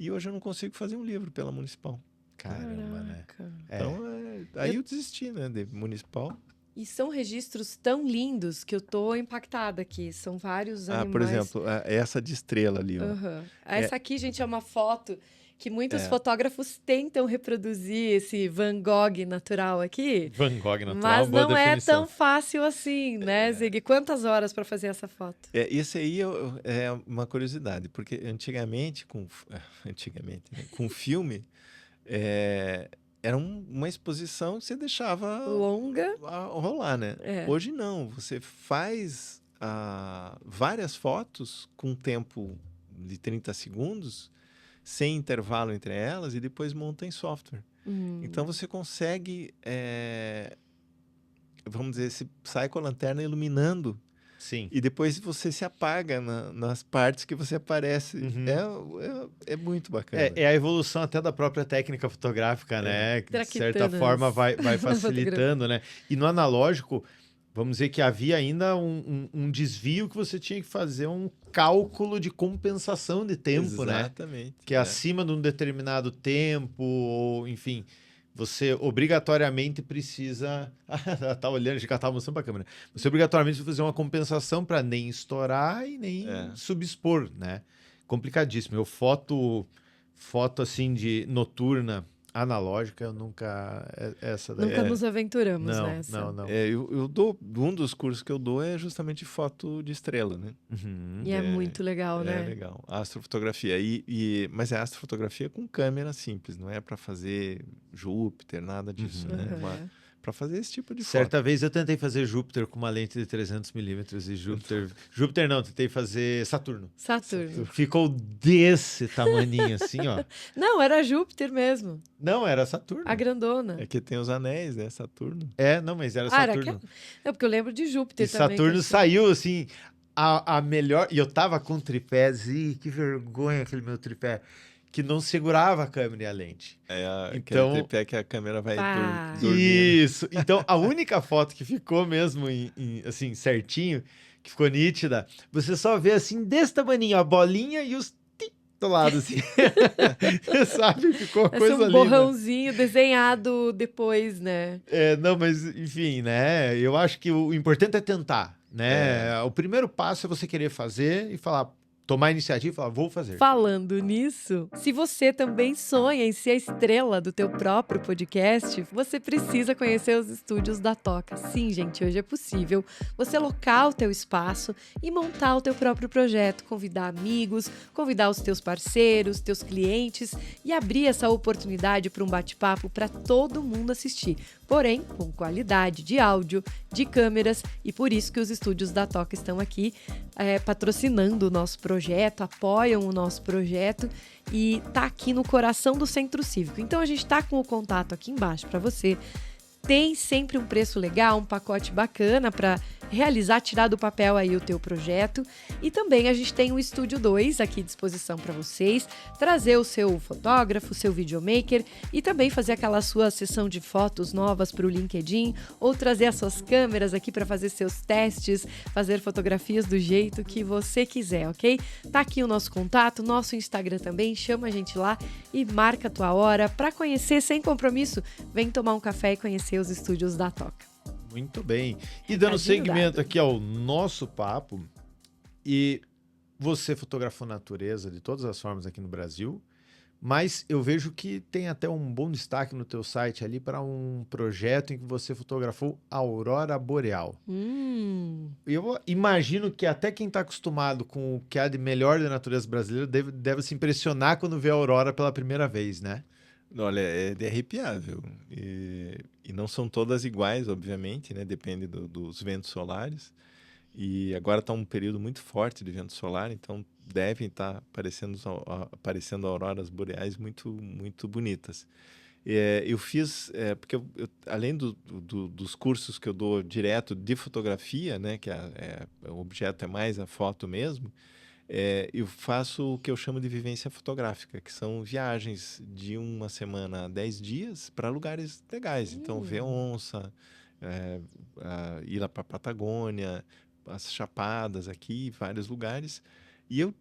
E hoje eu não consigo fazer um livro pela municipal. Caramba, né? Então, aí eu desisti, né, de municipal. E são registros tão lindos que eu tô impactada aqui. São vários animais. Por exemplo, essa de estrela ali, ó. Essa aqui, gente, é uma foto que muitos fotógrafos tentam reproduzir esse Van Gogh natural aqui. Van Gogh natural, mas boa não definição. é tão fácil assim, né, Zig? Quantas horas para fazer essa foto? Esse aí é uma curiosidade, porque antigamente, né, com filme, era uma exposição que você deixava longa rolar, né? Hoje não, você faz várias fotos com tempo de 30 segundos, sem intervalo entre elas, e depois monta em software. Então você consegue, vamos dizer, você sai com a lanterna iluminando. Sim. E depois você se apaga nas partes que você aparece. É muito bacana. É a evolução até da própria técnica fotográfica, né? Que, de certa forma, vai facilitando, né? E no analógico, vamos dizer que havia ainda um desvio que você tinha que fazer um cálculo de compensação de tempo, né? Exatamente. Que acima de um determinado tempo, ou enfim... Você obrigatoriamente precisa... tá olhando, já estava mostrando para a câmera. Você obrigatoriamente precisa fazer uma compensação para nem estourar e nem subexpor, né? Complicadíssimo. Eu foto assim de noturna analógica, eu nunca... Essa daí nunca nos aventuramos não, nessa. Não. Eu dou... Um dos cursos que eu dou é justamente foto de estrela, né? E é muito legal, né? É legal. Astrofotografia. Mas é astrofotografia com câmera simples, não é para fazer Júpiter, nada disso, né? Para fazer esse tipo de foto. Certa vez eu tentei fazer Júpiter com uma lente de 300mm e Júpiter não, tentei fazer Saturno. Ficou desse tamaninho assim, ó. Não, era Júpiter mesmo. Não, era Saturno. A grandona. É que tem os anéis, né? Saturno. Não, mas era Saturno. É porque eu lembro de Júpiter também. Saturno saiu assim, a melhor... E eu tava com tripés, que vergonha aquele meu tripé. Que não segurava a câmera e a lente. Então, aquele tripé que a câmera vai dormindo. Isso. Então, a única foto que ficou mesmo assim, certinho, que ficou nítida, você só vê assim, desse tamaninho, a bolinha e os do lado, assim. Você sabe, ficou coisa linda. Borrãozinho desenhado depois, né? Não, mas enfim, né? Eu acho que o importante é tentar, né? O primeiro passo é você querer fazer e falar... Tomar a iniciativa e falar, vou fazer. Falando nisso, se você também sonha em ser a estrela do teu próprio podcast, você precisa conhecer os estúdios da Toca. Sim, gente, hoje é possível você alocar o teu espaço e montar o teu próprio projeto, convidar amigos, convidar os teus parceiros, teus clientes e abrir essa oportunidade para um bate-papo para todo mundo assistir. Porém, com qualidade de áudio, de câmeras, e por isso que os estúdios da Toca estão aqui patrocinando o nosso projeto, apoiam o nosso projeto e tá aqui no coração do Centro Cívico. Então a gente tá com o contato aqui embaixo para você. Tem sempre um preço legal, um pacote bacana para realizar, tirar do papel aí o teu projeto. E também a gente tem o Estúdio 2 aqui à disposição para vocês, trazer o seu fotógrafo, o seu videomaker e também fazer aquela sua sessão de fotos novas para o LinkedIn ou trazer as suas câmeras aqui para fazer seus testes, fazer fotografias do jeito que você quiser, ok? Tá aqui o nosso contato, nosso Instagram também, chama a gente lá e marca a tua hora para conhecer sem compromisso. Vem tomar um café e conhecer os estúdios da Toca. Muito bem. E dando segmento aqui ao nosso papo, e você fotografou natureza de todas as formas aqui no Brasil, mas eu vejo que tem até um bom destaque no teu site ali para um projeto em que você fotografou a aurora boreal. Eu imagino que até quem está acostumado com o que há de melhor da natureza brasileira deve se impressionar quando vê a aurora pela primeira vez, né? Olha, é de arrepiar, viu? E não são todas iguais, obviamente, né? Depende dos ventos solares. E agora está um período muito forte de vento solar, então devem estar aparecendo auroras boreais muito, muito bonitas. Eu fiz, porque além dos cursos que eu dou direto de fotografia, né? Que o objeto é mais a foto mesmo, eu faço o que eu chamo de vivência fotográfica, que são viagens de uma semana a 10 dias para lugares legais. Então, ver onça, ir lá para a Patagônia, as Chapadas aqui, vários lugares. E eu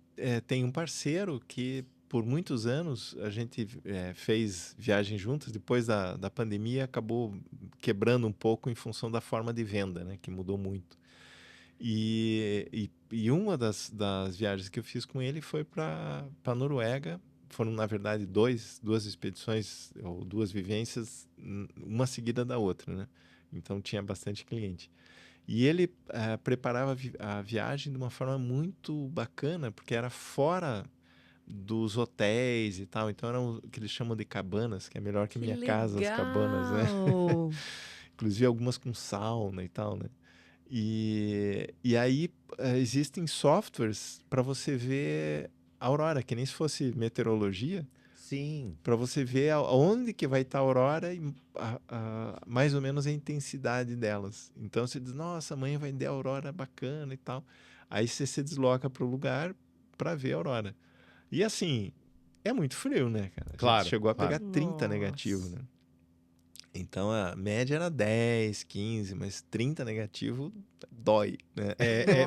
tenho um parceiro que, por muitos anos, a gente fez viagens juntas. Depois da pandemia, acabou quebrando um pouco em função da forma de venda, né, que mudou muito. E uma das viagens que eu fiz com ele foi para a Noruega. Foram, na verdade, duas expedições ou duas vivências, uma seguida da outra, né? Então, tinha bastante cliente. E ele preparava a viagem de uma forma muito bacana, porque era fora dos hotéis e tal. Então, eram o que eles chamam de cabanas, que é melhor que minha casa, as cabanas, né? Inclusive, algumas com sauna e tal, né? E aí existem softwares para você ver a aurora, que nem se fosse meteorologia. Sim. Para você ver aonde que vai estar a aurora e mais ou menos a intensidade delas. Então você diz, nossa, amanhã vai ter a aurora bacana e tal. Aí você se desloca para o lugar para ver a aurora. E assim, é muito frio, né, cara? A gente chegou a pegar 30 negativo, né? Então a média era 10, 15, mas 30 negativo dói, né?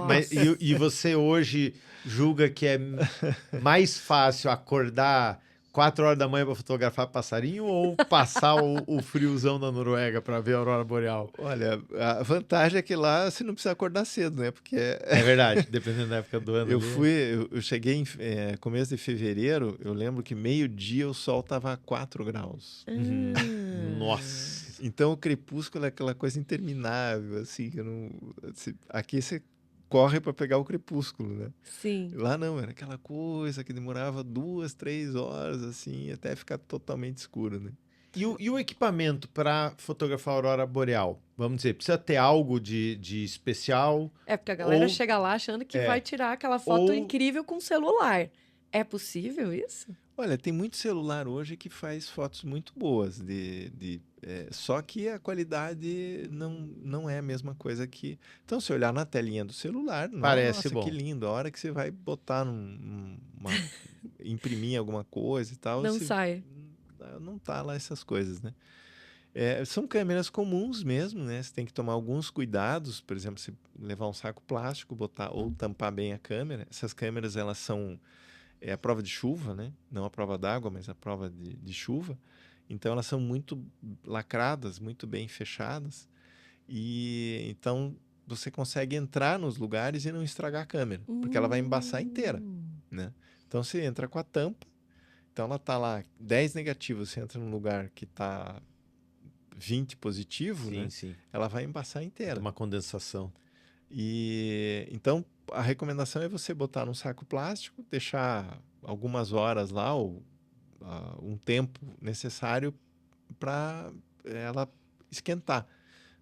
Mas, e você hoje julga que é mais fácil acordar 4 horas da manhã para fotografar passarinho ou passar o friozão da Noruega para ver a aurora boreal? Olha, a vantagem é que lá você não precisa acordar cedo, né? Porque é verdade, dependendo da época do ano. Eu cheguei em começo de fevereiro, eu lembro que meio-dia o sol estava a 4 graus. Nossa! Então o crepúsculo é aquela coisa interminável, assim, aqui você corre para pegar o crepúsculo, né? Sim. Lá não, era aquela coisa que demorava 2, 3 horas, assim, até ficar totalmente escuro, né? E o equipamento para fotografar a aurora boreal? Vamos dizer, precisa ter algo de especial? Porque a galera chega lá achando que vai tirar aquela foto incrível com celular. É possível isso? Olha, tem muito celular hoje que faz fotos muito boas, só que a qualidade não é a mesma coisa que... Então, se olhar na telinha do celular, parece nossa, bom. Que lindo. A hora que você vai botar imprimir alguma coisa e tal... Não sai. Não tá lá essas coisas, né? São câmeras comuns mesmo, né? Você tem que tomar alguns cuidados, por exemplo, se levar um saco plástico, botar ou tampar bem a câmera. Essas câmeras, elas são a prova de chuva, né? Não a prova d'água, mas a prova de chuva. Então, elas são muito lacradas, muito bem fechadas. E então, você consegue entrar nos lugares e não estragar a câmera, porque ela vai embaçar inteira, né? Então, você entra com a tampa. Então, ela está lá 10 negativos, você entra num lugar que está 20 positivo, sim, né? Sim. Ela vai embaçar inteira. Uma condensação. E então, a recomendação é você botar num saco plástico, deixar algumas horas lá, ou um tempo necessário para ela esquentar,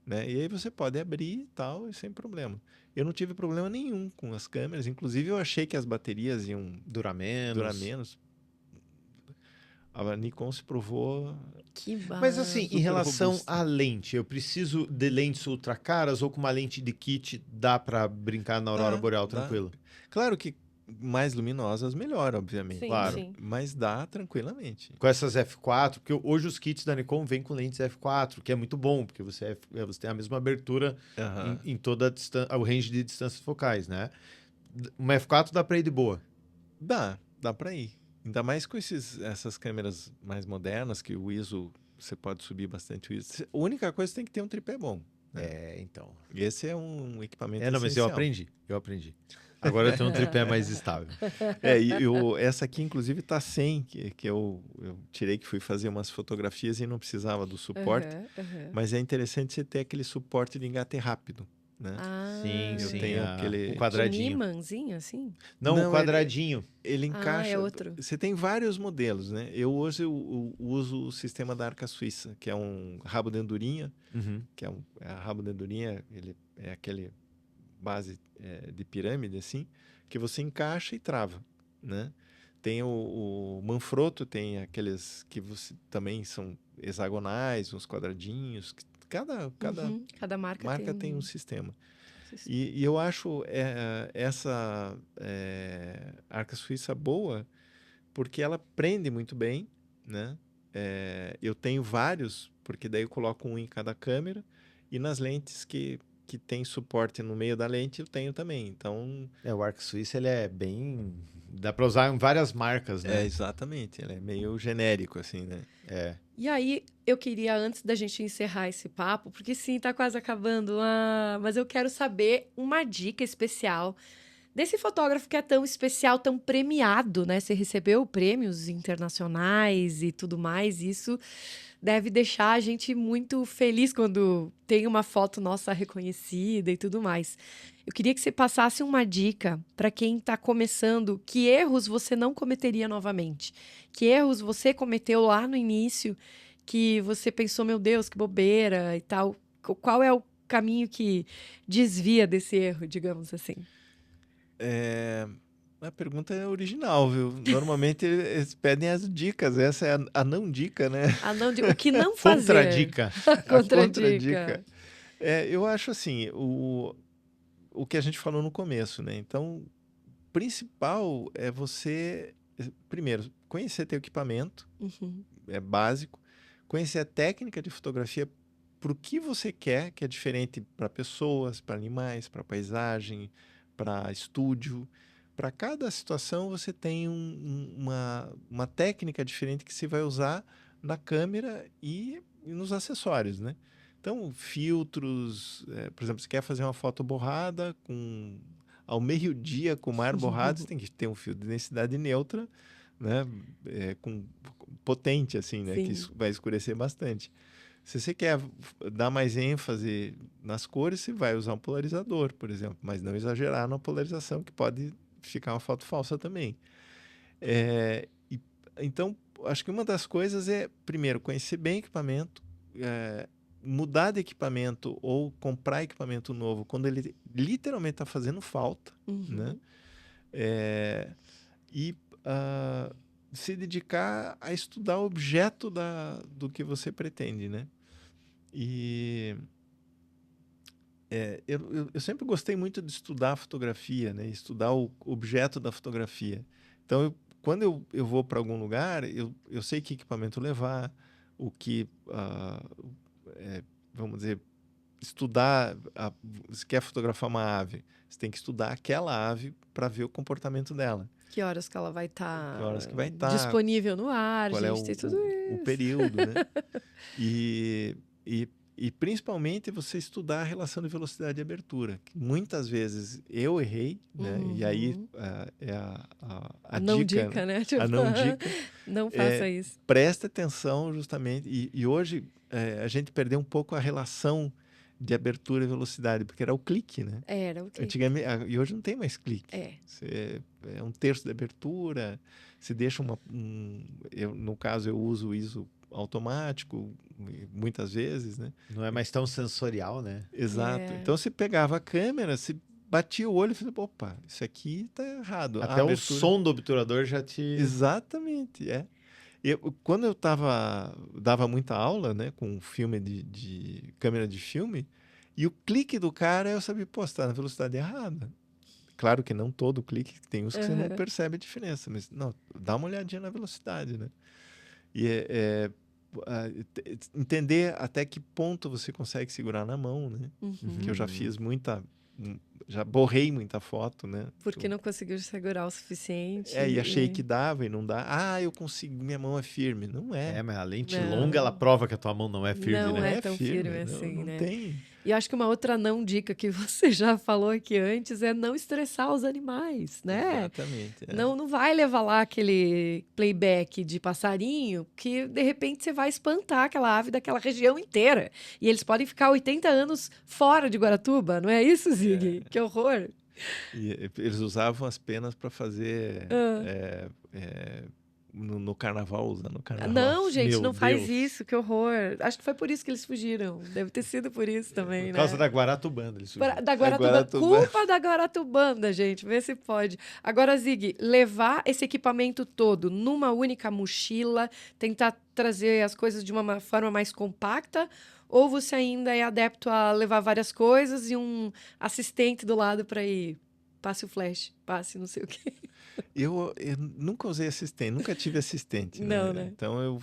né? E aí você pode abrir e tal, sem problema. Eu não tive problema nenhum com as câmeras, inclusive eu achei que as baterias iam durar menos. A Nikon se provou... Que Mas assim, em super relação robusta. à lente, eu preciso de lentes ultra caras ou com uma lente de kit dá para brincar na aurora boreal Dá. tranquilo? Claro que mais luminosas melhor, obviamente. Sim, Claro. sim. Mas dá tranquilamente. Com essas F4, porque hoje os kits da Nikon vêm com lentes F4, que é muito bom, porque você tem a mesma abertura Aham. em toda o range de distâncias focais, né? Uma F4 dá para ir de boa. Dá para ir. Ainda mais com essas câmeras mais modernas, que o ISO, você pode subir bastante o ISO. A única coisa tem que ter um tripé bom. Então. Esse é um equipamento Não, mas essencial. eu aprendi. Agora eu tenho um tripé mais estável. Essa aqui, inclusive, tá sem, que eu tirei, que fui fazer umas fotografias e não precisava do suporte. Mas é interessante você ter aquele suporte de engate rápido, né? Sim, eu sim. tenho aquele... O Um quadradinho. imãzinho, assim? Não, o quadradinho. Ele encaixa... é outro. Você tem vários modelos, né? Eu hoje eu uso o sistema da Arca Suíça, que é um rabo de andorinha, Uhum. que é a rabo de andorinha, ele é aquele base de pirâmide, assim, que você encaixa e trava, né? Tem o Manfrotto, tem aqueles que também são hexagonais, uns quadradinhos. Cada marca tem um sistema. E eu acho essa Arca Suíça boa porque ela prende muito bem, né? Eu tenho vários, porque daí eu coloco um em cada câmera, e nas lentes que tem suporte no meio da lente, eu tenho também. Então... O Arca Suíça, ele é bem... Dá para usar em várias marcas, né? Exatamente. Ele é meio genérico, assim, né? E aí, eu queria, antes da gente encerrar esse papo, porque sim, tá quase acabando, mas eu quero saber uma dica especial desse fotógrafo que é tão especial, tão premiado, né? Você recebeu prêmios internacionais e tudo mais, isso deve deixar a gente muito feliz quando tem uma foto nossa reconhecida e tudo mais. Eu queria que você passasse uma dica para quem está começando, que erros você não cometeria novamente? Que erros você cometeu lá no início que você pensou, meu Deus, que bobeira e tal? Qual é o caminho que desvia desse erro, digamos assim? A pergunta é original, viu? Normalmente eles pedem as dicas. Essa é a não dica, né? O que não fazer? Contradica. Contradica. Eu acho assim, o que a gente falou no começo, né? Então, o principal é você, primeiro, conhecer teu equipamento, é básico. Conhecer a técnica de fotografia para o que você quer, que é diferente para pessoas, para animais, para paisagem, para estúdio. Para cada situação você tem uma técnica diferente que você vai usar na câmera e nos acessórios, né? Então, filtros, por exemplo, você quer fazer uma foto borrada ao meio-dia com o mar borrado, você tem que ter um filtro de densidade neutra, né? Potente, assim, né? Sim. Que vai escurecer bastante. Se você quer dar mais ênfase nas cores, você vai usar um polarizador, por exemplo, mas não exagerar na polarização, que pode ficar uma foto falsa também. Então, acho que uma das coisas é, primeiro, conhecer bem o equipamento, mudar de equipamento ou comprar equipamento novo quando ele literalmente está fazendo falta, né? Se dedicar a estudar o objeto do que você pretende, né? Eu sempre gostei muito de estudar a fotografia, né? Estudar o objeto da fotografia. Então, quando eu vou para algum lugar, eu sei que equipamento levar, o que, vamos dizer, estudar. Você quer fotografar uma ave, você tem que estudar aquela ave para ver o comportamento dela. Que horas que ela vai estar disponível no ar, qual gente, tem tudo isso. O período, né? E principalmente você estudar a relação de velocidade e abertura. Que muitas vezes eu errei, né? E aí é a não dica, né? A não dica. Não faça isso. Presta atenção justamente. E hoje a gente perdeu um pouco a relação de abertura e velocidade, porque era o clique, né? Era o clique. Antigamente, e hoje não tem mais clique. É um terço de abertura, se deixa no caso, eu uso o ISO automático, muitas vezes, né? Não é mais tão sensorial, né? Exato. Então, você pegava a câmera, você batia o olho e falava, opa, isso aqui tá errado. Até o som do obturador já te... Exatamente, Quando eu dava muita aula, né, com filme de câmera de filme, e o clique do cara, eu sabia, pô, você tá na velocidade errada. Claro que não todo clique, tem uns que você não Aham. percebe a diferença, mas não, dá uma olhadinha na velocidade, né? E entender até que ponto você consegue segurar na mão, né? Que eu já fiz já borrei muita foto, né? Porque não conseguiu segurar o suficiente. E achei que dava e não dá. Ah, eu consigo, minha mão é firme. Não é. Mas a lente Não. longa, ela prova que a tua mão não é firme, Não né? é tão firme não, assim, não né? tem. E eu acho que uma outra não dica que você já falou aqui antes é não estressar os animais, né? Exatamente. Não vai levar lá aquele playback de passarinho que, de repente, você vai espantar aquela ave daquela região inteira. E eles podem ficar 80 anos fora de Guaratuba, não é isso, Zig? Que horror! E eles usavam as penas para fazer no carnaval, usando no carnaval. Não, gente, Meu não faz Deus. isso, que horror. Acho que foi por isso que eles fugiram. Deve ter sido por isso também, Por causa né? da Guaratubanda, eles surgiram. Da Guaratubanda. Guaratubanda. Culpa da Guaratubanda, gente. Vê se pode. Agora, Zig, levar esse equipamento todo numa única mochila, tentar trazer as coisas de uma forma mais compacta, ou você ainda é adepto a levar várias coisas e um assistente do lado para ir? Passe o flash, passe não sei o quê. Eu nunca usei assistente, nunca tive assistente. Não, né? Então,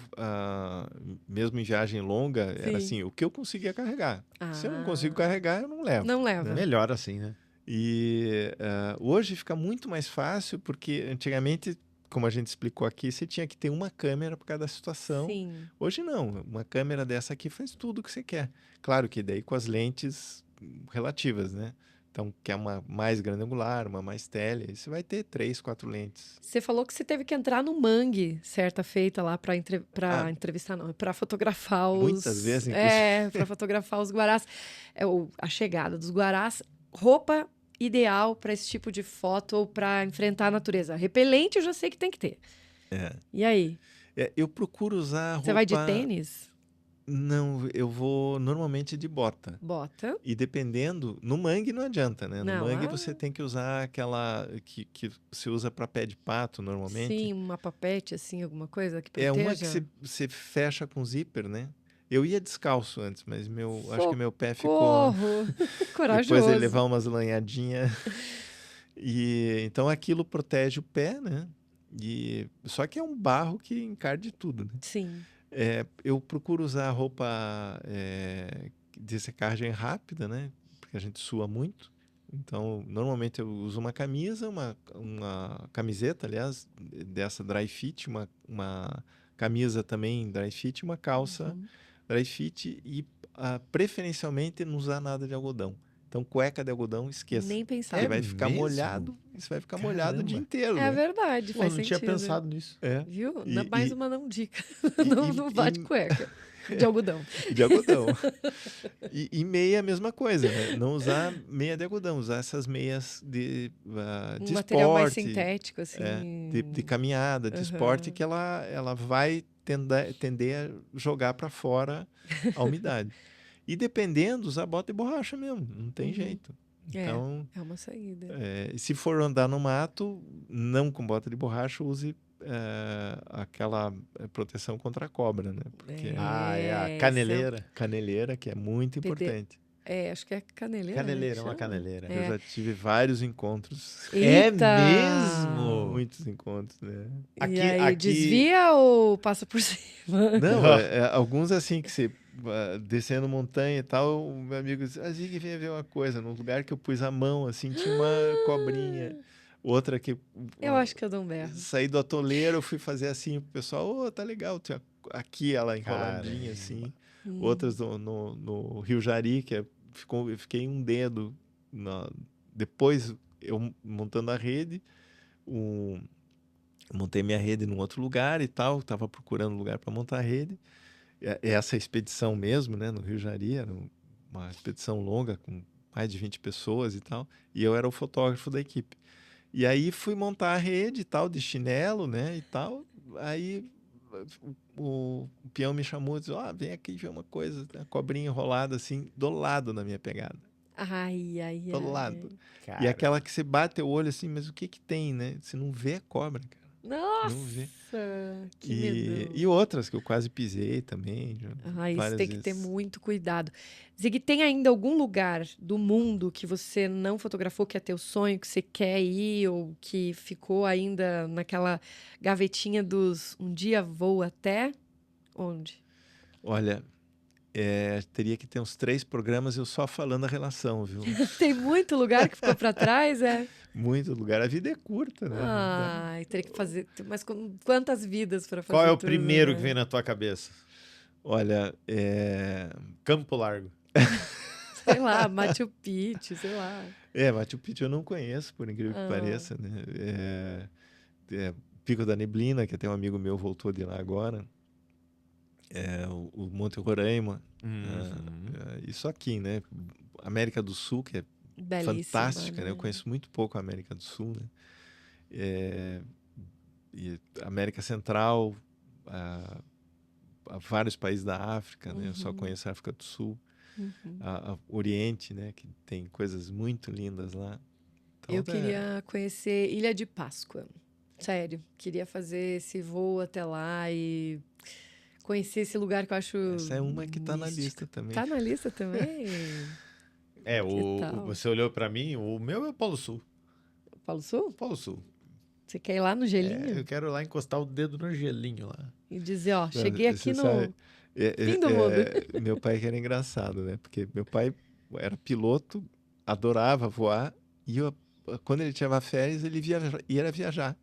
mesmo em viagem longa, Sim. era assim, o que eu conseguia carregar. Se eu não consigo Ah. carregar, eu não levo. Não leva. Melhor assim, né? E hoje fica muito mais fácil, porque antigamente, como a gente explicou aqui, você tinha que ter uma câmera para cada situação. Sim. Hoje não, uma câmera dessa aqui faz tudo o que você quer. Claro que daí com as lentes relativas, né? Então, quer uma mais grande angular, uma mais tele, aí você vai ter 3, 4 lentes. Você falou que você teve que entrar no Mangue, certa feita lá para entrevistar, não, para fotografar os... Muitas vezes, inclusive. para fotografar os guarás. A chegada dos guarás. Roupa ideal para esse tipo de foto ou para enfrentar a natureza. Repelente eu já sei que tem que ter. E aí? Eu procuro usar roupa... Você vai de tênis? Não, eu vou normalmente de bota. Bota. E dependendo, no mangue não adianta, né? Não, No mangue você tem que usar aquela que você usa para pé de pato normalmente. Sim, uma papete assim, alguma coisa que É proteja. uma que você fecha com zíper, né? Eu ia descalço antes, mas acho que meu pé ficou... Corajoso. Depois ele levar umas lanhadinhas. Então aquilo protege o pé, né? Só que é um barro que encarde tudo, né? Sim. Eu procuro usar roupa de secagem rápida, né? Porque a gente sua muito. Então, normalmente eu uso uma camisa, uma camiseta, aliás, dessa dry fit, uma camisa também dry fit, uma calça dry fit e preferencialmente não usar nada de algodão. Então, cueca de algodão, esqueça. Nem pensar. Porque vai ficar mesmo? molhado. Você vai ficar molhado o dia inteiro, É né? verdade, Pô, faz não sentido. tinha pensado nisso. Viu? E- Mais e- uma não dica. e- Não vá de cueca. De algodão. De algodão. E meia, a mesma coisa, né? Não usar meia de algodão, usar essas meias de Um material mais esporte, sintético, assim. de caminhada, de esporte, que ela vai tender a jogar para fora a umidade. E dependendo, usar bota de borracha mesmo, não tem jeito. Então, É uma saída. se for andar no mato, não com bota de borracha, use aquela proteção contra a cobra, né? Porque É a caneleira. caneleira, que é muito importante. Acho que é caneleira. Caneleira, né, uma que chama? caneleira. Eu já tive vários encontros. Eita! mesmo? Muitos encontros, né? E aí, desvia ou passa por cima? Não, alguns assim que você descendo montanha e tal, o meu amigo disse, Zig, vem ver uma coisa. No lugar que eu pus a mão, assim, tinha uma cobrinha. Outra que... Eu acho que eu dou um berro. Saí do atoleiro, eu fui fazer assim pro pessoal, tá legal, tinha aqui ela enroladinha, Caramba. assim. Outras no Rio Jari, que eu fiquei um dedo. Depois, eu montando a rede, montei minha rede num outro lugar e tal, estava procurando lugar para montar a rede. Essa expedição mesmo, né, no Rio Jari, era uma expedição longa, com mais de 20 pessoas e tal, e eu era o fotógrafo da equipe. E aí fui montar a rede e tal, de chinelo, né, e tal. Aí o peão me chamou e disse, vem aqui ver uma coisa, a cobrinha enrolada assim, do lado da minha pegada. Ai. Do lado. Cara. E aquela que você bate o olho assim, mas o que tem, né? Você não vê a cobra, cara. Nossa, Não vi. que medo. E outras que eu quase pisei também. Isso várias tem que ter vezes. muito cuidado. Zig, tem ainda algum lugar do mundo que você não fotografou, que é teu sonho, que você quer ir, ou que ficou ainda naquela gavetinha dos um dia vou até? Onde? Olha, teria que ter uns 3 programas eu só falando a relação, viu? Tem muito lugar que ficou para trás, é? Muito lugar. A vida é curta, né? Não dá. Ai, teria que fazer. Mas quantas vidas para fazer Qual é o tudo, primeiro né? que vem na tua cabeça? Olha, Campo Largo. Sei lá, Machu Picchu, sei lá. Machu Picchu eu não conheço, por incrível que pareça, né? Pico da Neblina, que até um amigo meu voltou de lá agora. O Monte Roraima. Isso aqui, né? América do Sul, que é Belíssima, fantástica, né? Eu né? conheço muito pouco a América do Sul, né? E América Central, a vários países da África, né? Eu só conheço a África do Sul. Oriente, né? Que tem coisas muito lindas lá. Então, Eu queria conhecer Ilha de Páscoa. Sério, queria fazer esse voo até lá e conhecer esse lugar que eu acho essa é uma que tá na místico. lista também. Tá na lista também? tal? Você olhou pra mim, o meu é o Polo Sul. Paulo Sul? Polo Sul. Você quer ir lá no gelinho? Eu quero ir lá encostar o dedo no gelinho lá. E dizer, ó, cheguei aqui no sabe, fim do mundo. Meu pai que era engraçado, né? Porque meu pai era piloto, adorava voar, e quando ele tinha férias, ele ia viajar.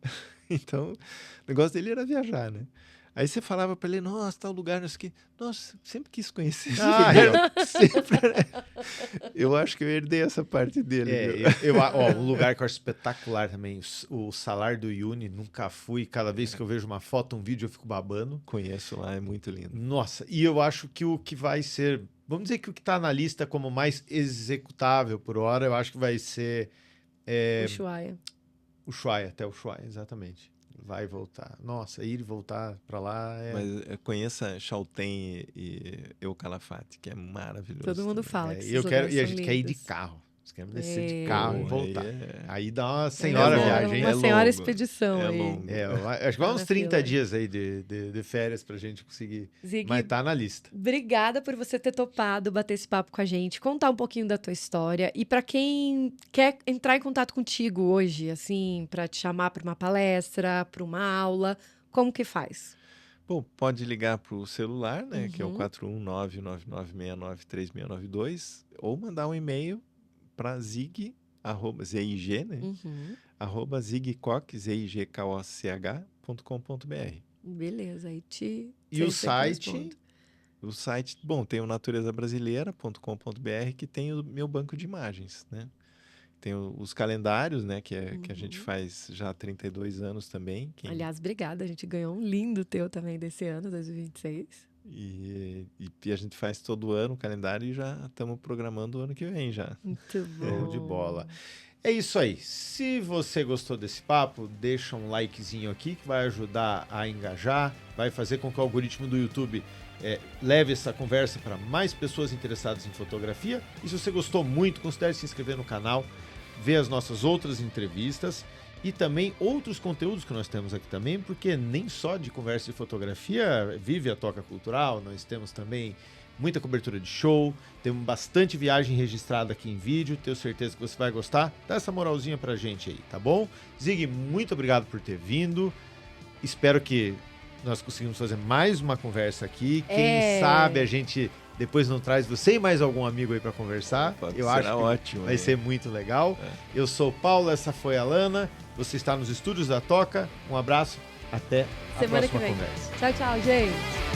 Então, o negócio dele era viajar, né? Aí você falava pra ele, nossa, tal lugar, não sei o quê. Nossa, sempre quis conhecer esse lugar. Sempre, né? Eu acho que eu herdei essa parte dele. Um lugar que eu acho espetacular também, o Salar do Uyuni, nunca fui. Cada vez que eu vejo uma foto, um vídeo, eu fico babando. Conheço lá, é muito lindo. Nossa, e eu acho que o que vai ser... Vamos dizer que o que tá na lista como mais executável por hora, eu acho que vai ser... Ushuaia. Até o Ushuaia, exatamente. Vai e voltar. Nossa, ir e voltar pra lá é... Mas conheça Chaltén e Eucalafate, que é maravilhoso. Todo mundo também. fala que esses e a lugares gente são quer ir de lindos. carro. Nós queremos descer de carro e voltar. É Aí dá uma senhora longo, viagem. Uma é senhora longo. expedição É aí. longo. Acho que vai uns na 30 fila. dias aí de férias pra gente conseguir. Zig, Mas tá na lista. obrigada por você ter topado bater esse papo com a gente, contar um pouquinho da tua história. E para quem quer entrar em contato contigo hoje, assim, para te chamar para uma palestra, para uma aula, como que faz? Bom, pode ligar para o celular, né, que é o 41999693692, ou mandar um e-mail para zig, Z-I-G, né, arroba zigcoch.com.br. Beleza, aí E o site? O site, bom, tem o naturezabrasileira.com.br, que tem o meu banco de imagens, né? Tem os calendários, né, que a gente faz já há 32 anos também. Aliás, obrigada, a gente ganhou um lindo teu também desse ano, 2026. E a gente faz todo ano o calendário e já estamos programando o ano que vem já. Muito bom. Show de bola. É isso aí. Se você gostou desse papo, deixa um likezinho aqui que vai ajudar a engajar, vai fazer com que o algoritmo do YouTube leve essa conversa para mais pessoas interessadas em fotografia. E se você gostou muito, considere se inscrever no canal, ver as nossas outras entrevistas e também outros conteúdos que nós temos aqui também, porque nem só de conversa de fotografia vive a Toca Cultural, nós temos também muita cobertura de show, temos bastante viagem registrada aqui em vídeo, tenho certeza que você vai gostar. Dá essa moralzinha pra gente aí, tá bom? Zig, muito obrigado por ter vindo, espero que nós conseguimos fazer mais uma conversa aqui, quem sabe a gente depois não traz você e mais algum amigo aí pra conversar. Eu acho que ótimo, vai ser muito legal. Eu sou o Paulo, essa foi a Lana, você está nos estúdios da Toca, um abraço, até a Semana próxima que vem. conversa. Tchau, tchau, gente.